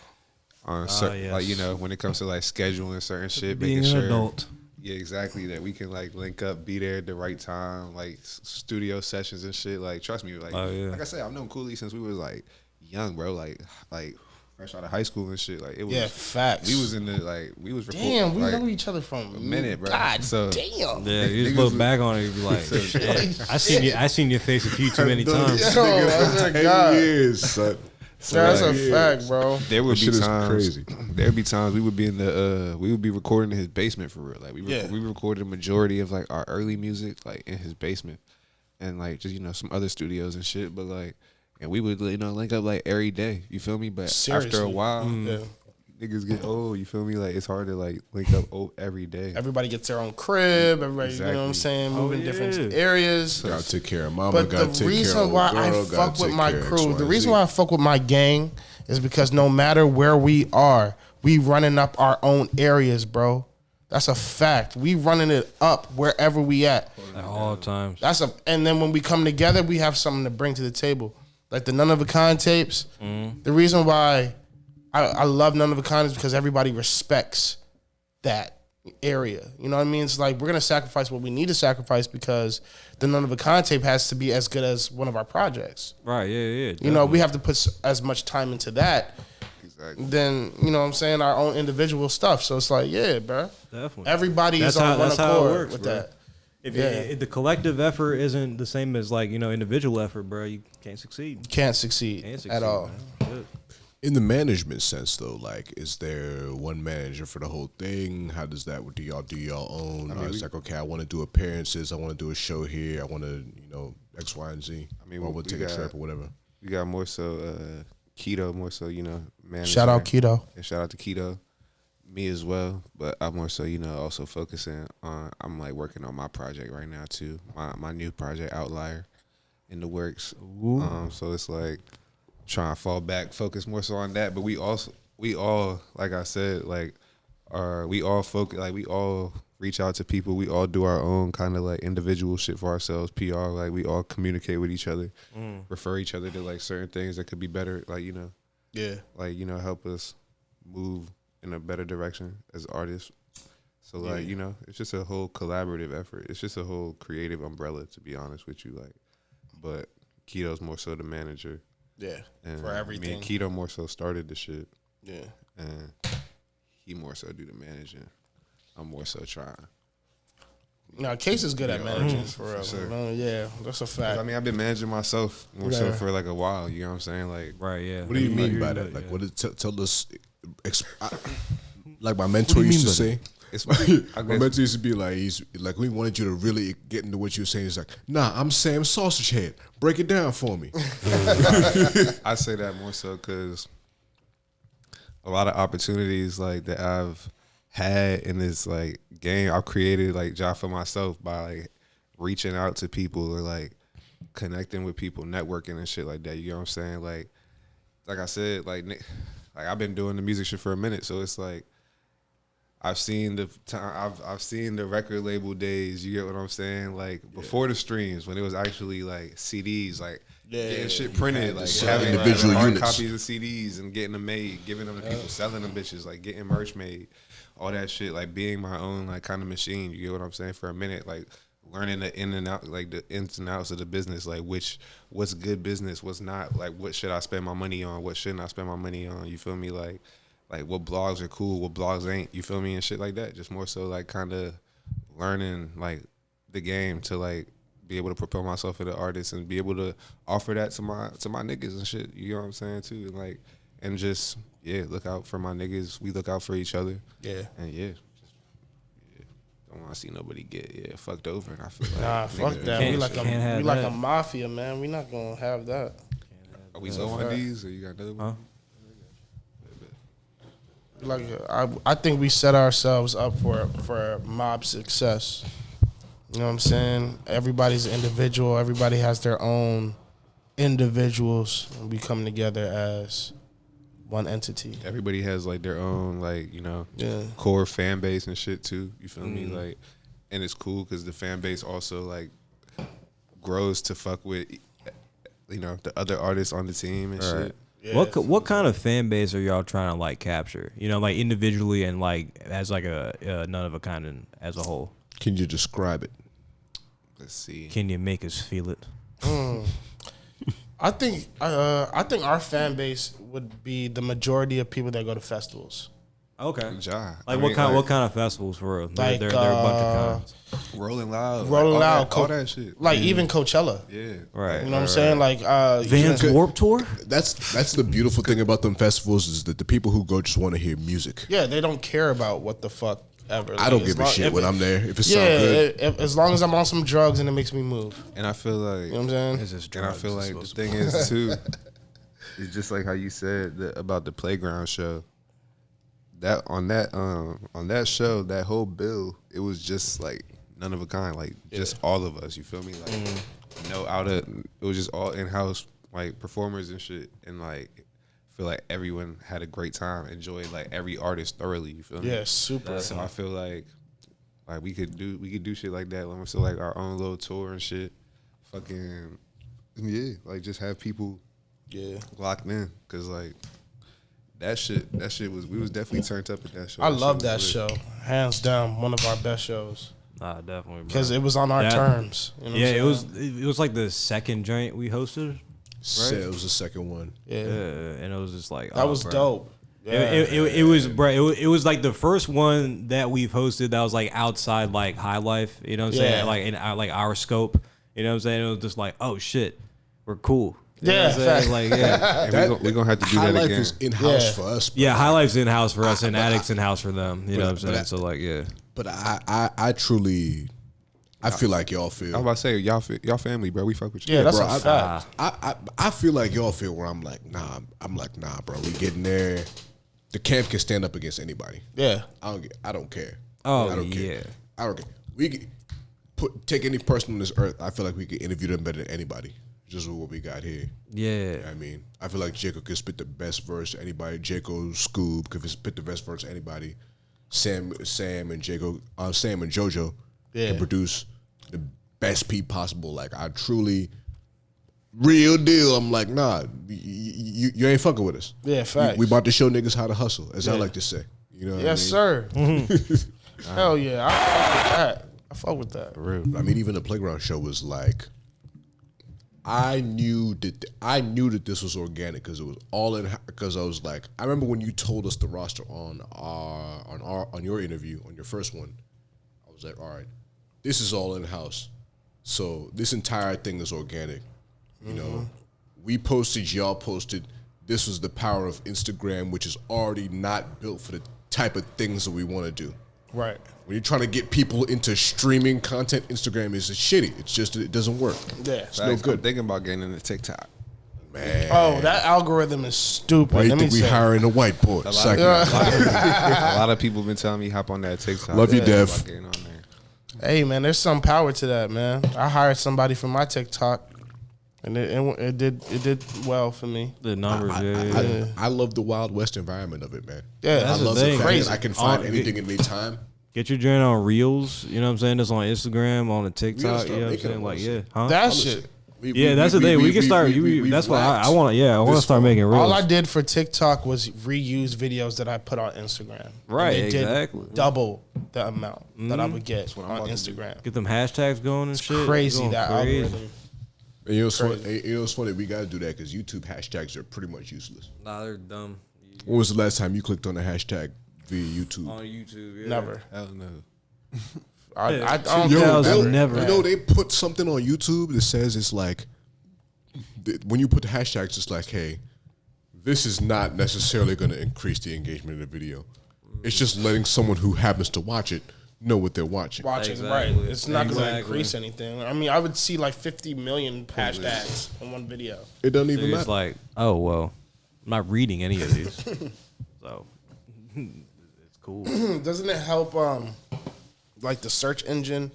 on yes. like, you know, when it comes to like scheduling certain shit, Being making an sure, adult. yeah, exactly, that we can like link up, be there at the right time, like studio sessions and shit. Like, trust me, like, Oh, yeah. like I said, I've known Cooly since we was like young, bro. Like fresh out of high school and shit. Like, it was, Yeah, facts. we was in the like, we was Damn, we like, know each other from a minute, bro. God So- damn. Yeah, you just Niggas look back on it and be like, shit. I seen your face a few too many times. Yo, I swear to God. years, son. That's like, a fact, bro. There would That be shit is times. crazy. There'd be times we would be in the we would be recording in his basement for real. Like we recorded a majority of like our early music like in his basement, and like just, you know, some other studios and shit. But like, and we would, you know, link up like every day. You feel me? But after a Seriously. while, Yeah. niggas get old. You feel me? Like it's hard to like link up every day. Everybody gets their own crib. Everybody, you know what I'm Exactly. saying, moving yeah. different areas. Gotta take care of mama. But Gotta the take care reason of why girl, I gotta fuck with take my care of crew, the XYZ. reason why I fuck with my gang is because no matter where we are, we running up our own areas, bro. That's a fact. We running it up wherever we at. At all times. And then when we come together, we have something to bring to the table. Like the None of a Kind tapes. The reason why I love None of a Kind is because everybody respects that area. You know what I mean? It's like we're gonna sacrifice what we need to sacrifice because the None of a Kind tape has to be as good as one of our projects. Right, yeah. You know, we have to put as much time into that Exactly. than, you know what I'm saying, our own individual stuff. So it's like, yeah, bro. Definitely. Everybody That's is on one how it accord works, with bro. that. If the collective effort isn't the same as like, you know, individual effort, bro, you can't succeed. Can't succeed, Can't succeed at all. man. In the management sense, though, like, is there one manager for the whole thing? How does that? Do y'all own? I mean, It's like, okay, I want to do appearances. I want to do a show here. I want to, you know, X, Y, and Z. I mean, or we'll we take a got- trip or whatever. We got more so Keto, more so, you know, manager. Shout out Keto. And shout out to Keto. Me as well, but I'm more so, you know, also focusing on, I'm like working on my project right now too. My new project, Outlier, in the works. So it's like trying to fall back, focus more so on that. But we all, like I said, like we all focus, like we all reach out to people. We all do our own kind of like individual shit for ourselves, PR. Like we all communicate with each other, refer each other to like certain things that could be better. Like, you know, Yeah. like, you know, help us move in a better direction as artists. So like, you know, it's just a whole collaborative effort. It's just a whole creative umbrella, to be honest with you. Like, but Keto's more so the manager. Yeah. And For everything. me and Keto more so started the shit. Yeah. And he more so do the managing. I'm more so trying. No, Case is good at managing for real. sure. No, yeah, that's a fact. I mean, I've been managing myself more so Yeah. for like a while. You know what I'm saying? Like, Right, yeah. What do you mean by that? Like, what? Tell us. Like my mentor do you used to mean by say. it's I My guess, mentor used to be like, he's like, we wanted you to really get into what you were saying. He's like, nah, I'm Sam Sausage Head. Break it down for me. I say that more so because a lot of opportunities like that I've had in this like game, I've created like job for myself by like reaching out to people or like connecting with people, networking and shit like that. You know what I'm saying? Like I said, like I've been doing the music shit for a minute, so it's like I've seen the time, I've seen the record label days. You get what I'm saying? Like before the streams, when it was actually like CDs, like getting shit printed, like having individual hard units. copies of CDs and getting them made, giving them to people, selling them bitches, like getting merch made, all that shit, like being my own like kind of machine. You get what I'm saying? For a minute, like learning the in and out, like the ins and outs of the business, like what's good business, what's not, like what should I spend my money on, what shouldn't I spend my money on, you feel me, like what blogs are cool, what blogs ain't, you feel me, and shit like that. Just more so like kind of learning like the game to like be able to propel myself as an artist and be able to offer that to my niggas and shit, you know what I'm saying too, and like, and just look out for my niggas, we look out for each other, and don't want to see nobody get fucked over. And I feel like fuck that. We like a mafia, man. We not gonna have that. Are we low on these, or you got another one? Like I think we set ourselves up for mob success. You know what I'm saying? Everybody's an individual. Everybody has their own individuals, and we come together as one entity. Everybody has like their own like, you know, core fan base and shit too. You feel me? Like, and it's cool because the fan base also like grows to fuck with, you know, the other artists on the team and shit. Yeah. What kind of fan base are y'all trying to like capture? You know, like individually and like as like a none of a kind and as a whole. Can you describe it? Let's see. Can you make us feel it? I think our fan base would be the majority of people that go to festivals. Okay. Like what kind of festivals for real? Like there are a bunch of kinds. Rolling Loud, all that shit. Like even Coachella. Yeah. Right. You know what I'm saying? Like Vans Warped Tour? That's the beautiful thing about them festivals is that the people who go just want to hear music. Yeah, they don't care about what the fuck ever. I don't give a shit when I'm there. If it sounds good. As long as I'm on some drugs and it makes me move. And I feel like, you know what I'm saying? And I feel like the thing is too, it's just like how you said about the playground show. That on that show, that whole bill, it was just like none of a kind, like just all of us. You feel me? Like it was just all in-house like performers and shit, and like I feel like everyone had a great time, enjoyed like every artist thoroughly. You feel me? Yeah, super. So I feel like we could do shit like that. Like, so like our own little tour and shit. Fucking like just have people locked in, cause like. That shit was, we was definitely turned up at that show. I love that show. Hands down, one of our best shows. Nah, definitely. Because it was on our terms. You know it was like the second joint we hosted. Right? Yeah, it was the second one. Yeah, and it was just like that was dope. Yeah. It was, bro. It was like the first one that we've hosted that was like outside like High Life. You know what I'm saying? Like in our scope. You know what I'm saying? It was just like, oh shit, we're cool. You know what I'm saying? Like, we're gonna have to do that again. High Life is in-house for us. Bro. Yeah, High Life's in-house for us and Addict's in-house for them. You know what I'm saying? So like, yeah. But I truly, I feel like y'all feel. I was about to say, y'all family, bro. We fuck with you. Yeah, that's bro, a fact. I feel like y'all feel where I'm like, nah. I'm like, nah, bro. We getting there. The camp can stand up against anybody. Yeah. I don't care. Oh, I don't care. I don't care. We can take any person on this earth. I feel like we can interview them better than anybody. Just with what we got here. Yeah. I mean, I feel like Jacob could spit the best verse to anybody. Jacob Scoob could spit the best verse to anybody. Sam and JoJo can produce the best beat possible. Like, I truly, real deal. I'm like, nah, you ain't fucking with us. Yeah, facts. We about to show niggas how to hustle, as I like to say. You know what yes, I mean? sir. Hell yeah, I fuck with that. I mean, even the playground show was like, I knew that this was organic because it was all in. Because I was like, I remember when you told us the roster on your interview, on your first one, I was like, all right, this is all in house. So this entire thing is organic. You know, we posted, y'all posted. This was the power of Instagram, which is already not built for the type of things that we want to do. Right. When you're trying to get people into streaming content, Instagram is shitty. It's just, it doesn't work. Yeah. It's no good. I'm thinking about getting into TikTok. Man. Oh, that algorithm is stupid. Why do you think we hiring a white boy? A lot of people been telling me hop on that TikTok. Love you, Dev. Getting on there. Hey, man, there's some power to that, man. I hired somebody from my TikTok, and it did well for me. The numbers, I love the Wild West environment of it, man. Yeah, that's I love the the thing. fact that I can find anything in any time. Get your joint on Reels, you know what I'm saying? That's on Instagram, on the TikTok, start you know what I'm making saying? them Like, also. yeah, huh? That Honestly. shit. That's the thing. We can start. That's why I want. Yeah, I want to start making Reels. All I did for TikTok was reuse videos that I put on Instagram. Right, And it exactly. did double the amount that I would get on Instagram. Get them hashtags going and shit. Crazy Going that crazy. algorithm. And you know what's funny? We got to do that because YouTube hashtags are pretty much useless. Nah, they're dumb. When was the last time you clicked on a hashtag via YouTube? On YouTube, yeah. Never. Hell no. I don't Yo, think they'll they'll- never. You know, they put something on YouTube that says it's like, when you put the hashtags, it's like, hey, this is not necessarily going to increase the engagement of the video. It's just letting someone who happens to watch it know what they're watching. watching, Exactly. right? It's not going to Exactly. increase anything. I mean, I would see like 50 million hashtags in one video. It doesn't even It's matter. like, oh well, I'm not reading any of these, so it's cool. Doesn't it help, like the search engine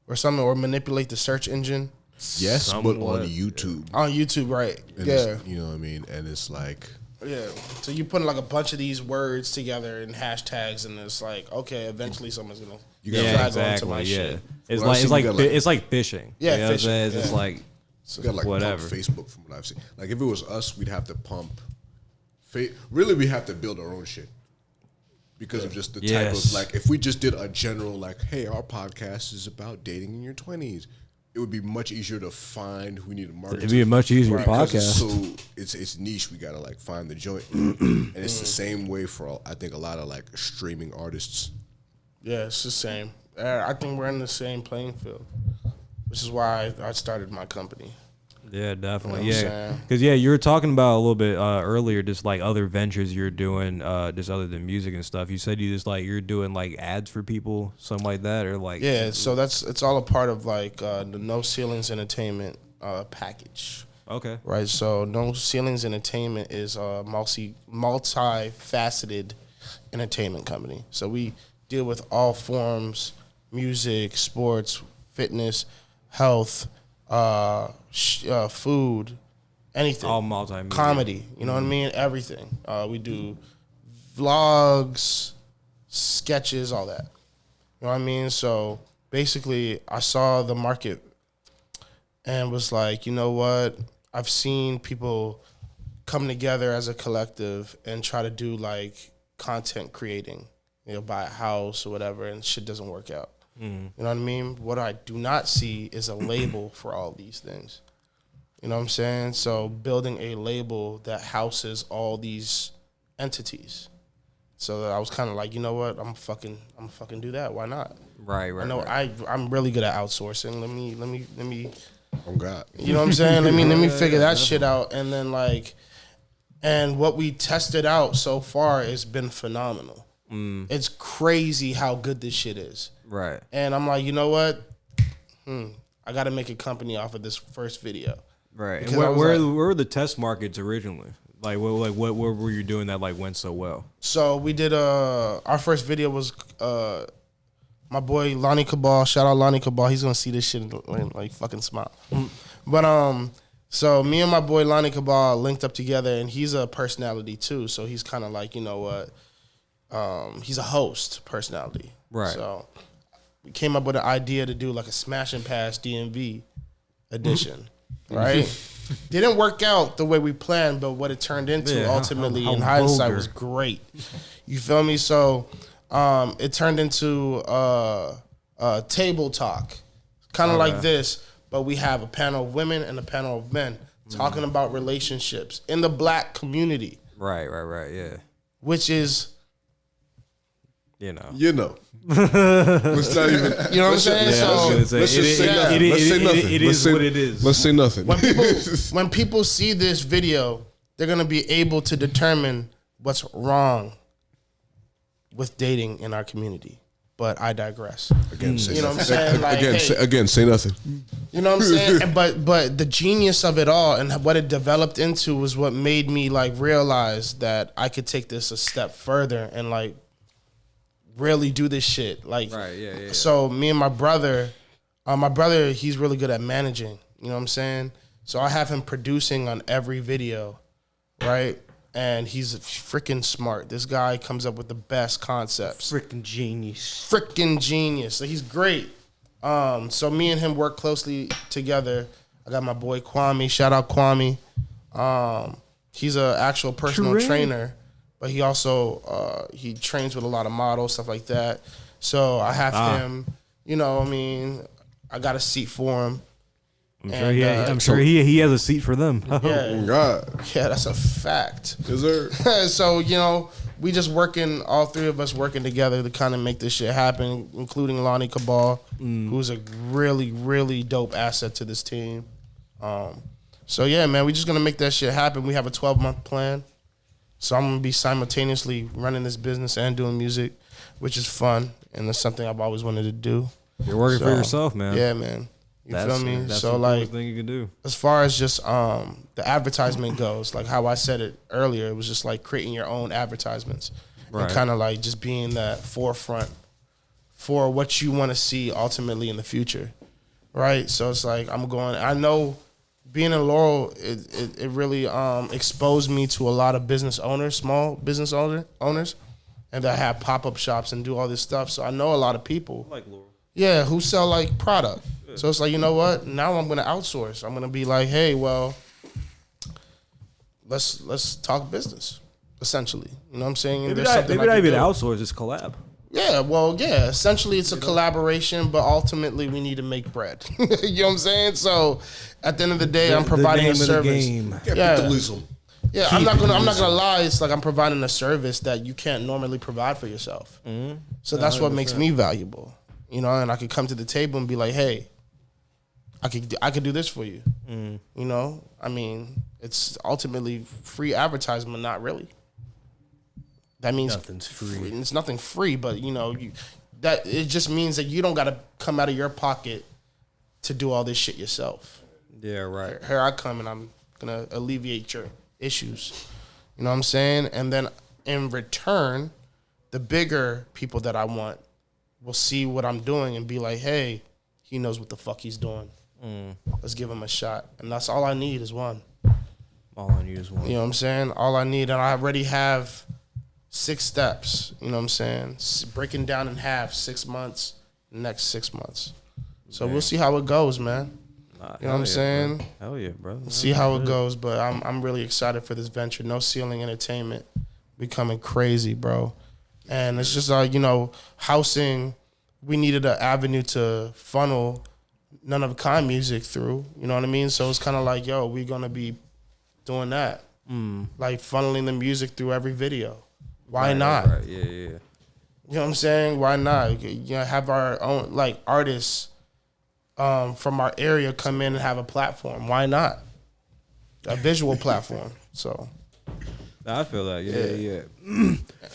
or something, or manipulate the search engine Yes, but Somewhat. on YouTube. on YouTube? Right? And Yeah, it's- you know what I mean? And it's like, yeah. So you put like a bunch of these words together in hashtags, and it's like, okay, eventually someone's gonna You gotta Yeah, flag onto exactly. my Yeah, shit. it's Well, I've like seen it's like you got, like- it's like fishing. Yeah, You know what I'm fishing, saying? It's yeah. just like you got like Whatever. pump Facebook from what I've seen. Like if it was us, we'd have to pump. Really, we have to build our own shit. Because of just the type Yes. of, like, if we just did a general, like, hey, our podcast is about dating in your 20s, it would be much easier to find who we need to market it'd to. be a much easier Because podcast. it's niche. We gotta like find the joint, and it's the same way for I think a lot of like streaming artists. Yeah, it's the same. I think we're in the same playing field, which is why I started my company. Yeah, definitely. You know what I'm Yeah, saying? because you were talking about a little bit earlier, just like other ventures you're doing, just other than music and stuff. You said you're doing like ads for people, something like that, or like Yeah, so it's all a part of like the No Ceilings Entertainment package, Okay. right? So No Ceilings Entertainment is a multi-faceted entertainment company. So we deal with all forms: music, sports, fitness, health, food, anything. All multimedia. Comedy, you know what I mean? Everything. We do vlogs, sketches, all that. You know what I mean? So basically, I saw the market and was like, you know what? I've seen people come together as a collective and try to do like content creating, buy a house or whatever, and shit doesn't work out. You know what I mean? What I do not see is a label for all these things. You know what I'm saying? So building a label that houses all these entities. So I was kind of like, you know what? I'm fucking do that. Why not? Right. I know I'm really good at outsourcing. Let me. Oh God, You know what I'm saying? Let me figure that shit out. And then like, and what we tested out so far has been phenomenal. It's crazy how good this shit is. Right. And I'm like, you know what? I got to make a company off of this first video. Right. Because And I was where like- were the test markets originally? Like what were you doing that like went so well? So we did our first video was my boy Lonnie Cabal. Shout out Lonnie Cabal. He's gonna see this shit and like fucking smile. But so me and my boy Lonnie Cabal linked up together, and he's a personality too. So he's kind of like, you know what? He's a host personality. Right. So we came up with an idea to do like a smash and pass DMV edition. Right. Didn't work out the way we planned, but what it turned into Yeah, ultimately how in hindsight vulgar. was great. You feel me? So it turned into table talk, kind of like this, but we have a panel of women and a panel of men talking about relationships in the black community, Right. Yeah. which is, You know. you know. Let's not even. you know what I'm saying? Yeah, I was So gonna say, let's just say nothing. Let's say nothing. It Let's is say- what it is. Let's say nothing. when people see this video, they're gonna be able to determine what's wrong with dating in our community. But I digress. Again, say You know what I'm nothing. saying? Like, Again, hey, say nothing. You know what I'm saying? And but the genius of it all and what it developed into was what made me like realize that I could take this a step further and like really do this shit. Like, Right, yeah. So me and my brother, he's really good at managing. You know what I'm saying? So I have him producing on every video, right? And he's freaking smart. This guy comes up with the best concepts. Freaking genius. Freaking genius. So he's great. So me and him work closely together. I got my boy Kwame. Shout out Kwame. He's an actual personal trainer, but he also he trains with a lot of models, stuff like that. So I have him, you know, I mean, I got a seat for him. I'm sure he has a seat for them. Yeah, God. yeah, that's a fact. Yes, sir. So, you know, we just working, all three of us working together to kind of make this shit happen, including Lonnie Cabal, who's a really, really dope asset to this team. So, yeah, man, we just going to make that shit happen. We have a 12-month plan. So I'm going to be simultaneously running this business and doing music, which is fun, and that's something I've always wanted to do. You're working for yourself, man. Yeah, man. You feel me? That's so the like coolest thing you can do. as far as just the advertisement goes, like how I said it earlier, it was just like creating your own advertisements and kind of like just being that forefront for what you want to see ultimately in the future, right? So it's like I know being in Laurel, it really exposed me to a lot of business owners, small business owners, and that have pop-up shops and do all this stuff. So I know a lot of people. Like Laurel. Yeah, who sell like product. So it's like, you know what? Now I'm gonna outsource. I'm gonna be like, hey, well, let's talk business, essentially. You know what I'm saying? Maybe not even outsource, it's collab. Yeah, well, yeah. Essentially, it's a collaboration, but ultimately, we need to make bread. You know what I'm saying? So, at the end of the day, I'm providing a service. Capitalism. Yeah, I'm not gonna lie. It's like I'm providing a service that you can't normally provide for yourself. So that's what makes me valuable. You know, and I could come to the table and be like, hey, I could do this for you. You know, I mean, it's ultimately free advertisement, not really. That means nothing's free. It's nothing free, but you know, that it just means that you don't got to come out of your pocket to do all this shit yourself. Yeah, right. Here I come, and I'm gonna alleviate your issues. You know what I'm saying? And then in return, the bigger people that I want will see what I'm doing and be like, hey, he knows what the fuck he's doing. Let's give him a shot. And that's all I need is one. All I need is one. You know what I'm saying? All I need, and I already have 6 steps. You know what I'm saying? Breaking down in half, 6 months, next 6 months. So we'll see how it goes, man. You know what I'm saying? Bro. Hell yeah, bro. See how it goes, but I'm really excited for this venture. No Ceiling Entertainment becoming crazy, bro. And it's just like, you know, housing, we needed an avenue to funnel none of kind music through. You know what I mean? So it's kind of like, yo, we're going to be doing that. Like funneling the music through every video. Why not? Right. Yeah. You know what I'm saying? Why not? You know, have our own, like, artists from our area come in and have a platform. Why not? A visual platform. So I feel that. Yeah.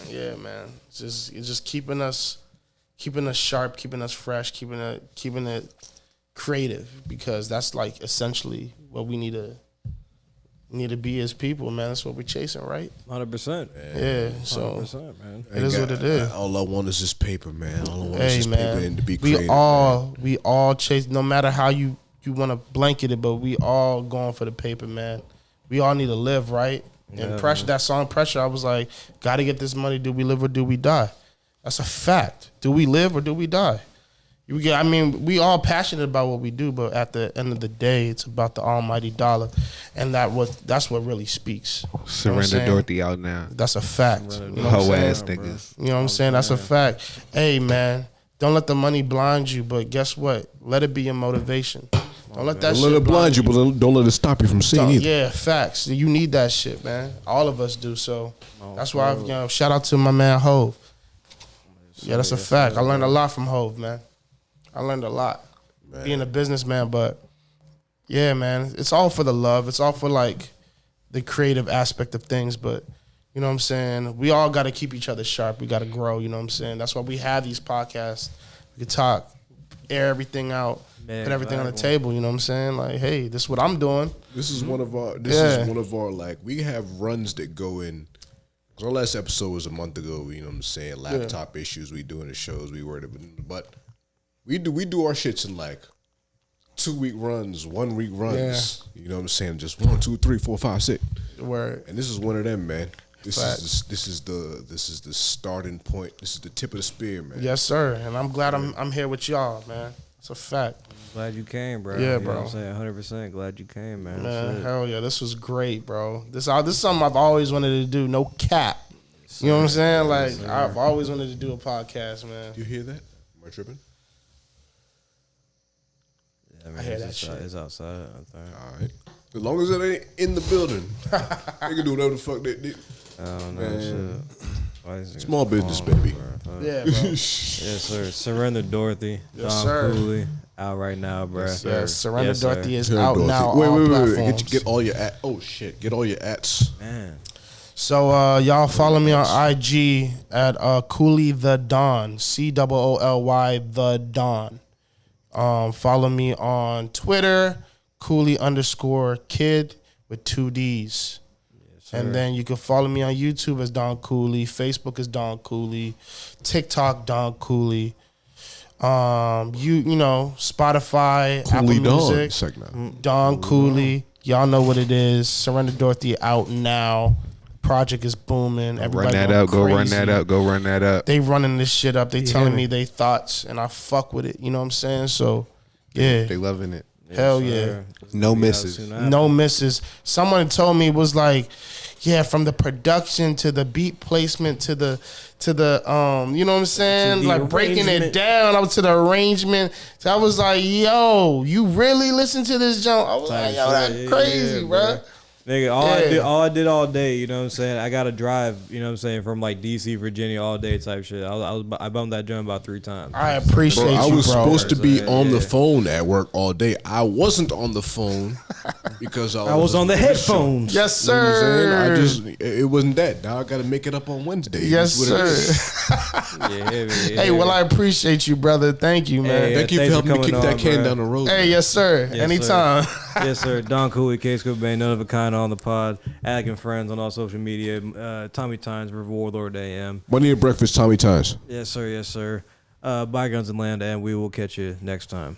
yeah, man. It's just keeping us sharp, keeping us fresh, keeping it creative, because that's like essentially what we need to be as people, man. That's what we're chasing, right? 100%. Yeah. So 100%, man. it is what it is. All I want is just paper, man. All I want is just man, paper and to be creative. We all chase, no matter how you want to blanket it, but we all going for the paper, man. We all need to live, right? And Pressure, man. That song Pressure, I was like, gotta get this money. Do we live or do we die? That's a fact. Do we live or do we die? I mean, we all passionate about what we do, but at the end of the day, it's about the almighty dollar, and that's what really speaks. Surrender Dorothy out now. That's a fact. You know Hoe ass niggas. You know what I'm saying? That's a fact. Hey, man, don't let the money blind you, but guess what? Let it be your motivation. Don't let that shit let it blind you, but don't let it stop you from seeing either. Yeah, facts. You need that shit, man. All of us do. So that's why shout out to my man Hove. Yeah, that's a fact. I learned a lot from Hove, man. I learned a lot being a businessman, but yeah, man, it's all for the love. It's all for like the creative aspect of things, but you know what I'm saying? We all got to keep each other sharp. We got to grow, you know what I'm saying? That's why we have these podcasts. We can talk, air everything out, put everything on the table, you know what I'm saying? Like, hey, this is what I'm doing. This is one of our like, we have runs that go in. Our last episode was a month ago, you know what I'm saying? Laptop issues, we doing the shows, we worried about it, but we do our shits in like 2-week runs, 1-week runs. Yeah. You know what I'm saying? Just 1, 2, 3, 4, 5, 6. Word. And this is one of them, man. This is the starting point. This is the tip of the spear, man. Yes, sir. And I'm glad I'm here with y'all, man. It's a fact. Glad you came, bro. Yeah, you bro. Know what I'm saying 100% glad you came, man. Man, hell yeah, this was great, bro. This is something I've always wanted to do. No cap. You know what I'm saying? Like, I've always wanted to do a podcast, man. You hear that? Am I tripping? Yeah, man, I hear that shit. It's outside. I think. All right. As long as it ain't in the building, they can do whatever the fuck they do. I don't know. Man. Shit. Why is it Small calling, business, baby. bro? Yeah, bro. Yes, sir. Surrender Dorothy. Yes, Don sir. Cooly. Out right now, bro. Yeah, Surrender Yes, sir. Dorothy is Surrender out Dorothy. now. Wait, on wait. platforms. Get all your at. Oh shit! Get all your ats. Man. So y'all follow me on IG at Cooly the Don, COOLY the Don. Follow me on Twitter, Cooly_kid with 2 D's. And then you can follow me on YouTube as Don Cooly, Facebook is Don Cooly, TikTok Don Cooly. You know, Spotify, Cooly Apple Don Music, segment. Don Cooly. Y'all know what it is. Surrender Dorothy out now. Project is booming. Run Everybody that going up. Go run crazy. that up. Go run that up. They running this shit up. They telling me? me they thoughts, and I fuck with it. You know what I'm saying? So, yeah. They loving it. Hell Yes, yeah. sir. No Be out misses. soon after. No misses. Someone told me it was like, yeah, from the production to the beat placement to the you know what I'm saying? the Like breaking it arrangement. down up to the arrangement. So I was like, yo, you really listen to this junk? I was like, yo, that's Yeah, crazy, yeah, bro. Nigga, Yeah. all I did all day, you know what I'm saying? I got to drive, you know what I'm saying, from like DC, Virginia all day type shit. I bumped that joint about 3 times. I appreciate Bro, I you, was bro. supposed to be Yeah, on the yeah. phone at work all day. I wasn't on the phone because I was on the headphones. Yes, You know what I'm saying? sir. I just it wasn't that. Now I got to make it up on Wednesday. Yes, That's what it is. sir. Yeah, heavy, Hey, well, I appreciate you, brother. Thank you, man. Hey, Thank you for thanks for helping me coming kick that on, can bro. down the road. Hey, yes, sir. Yes, Anytime. Yes, sir. Don Cooly, Case Cobain, none of a kind on the pod. Alec and friends on all social media. Tommy Times, River Warlord AM. Money and breakfast, Tommy Times. Yes, sir. Yes, sir. Bygones and land, and we will catch you next time.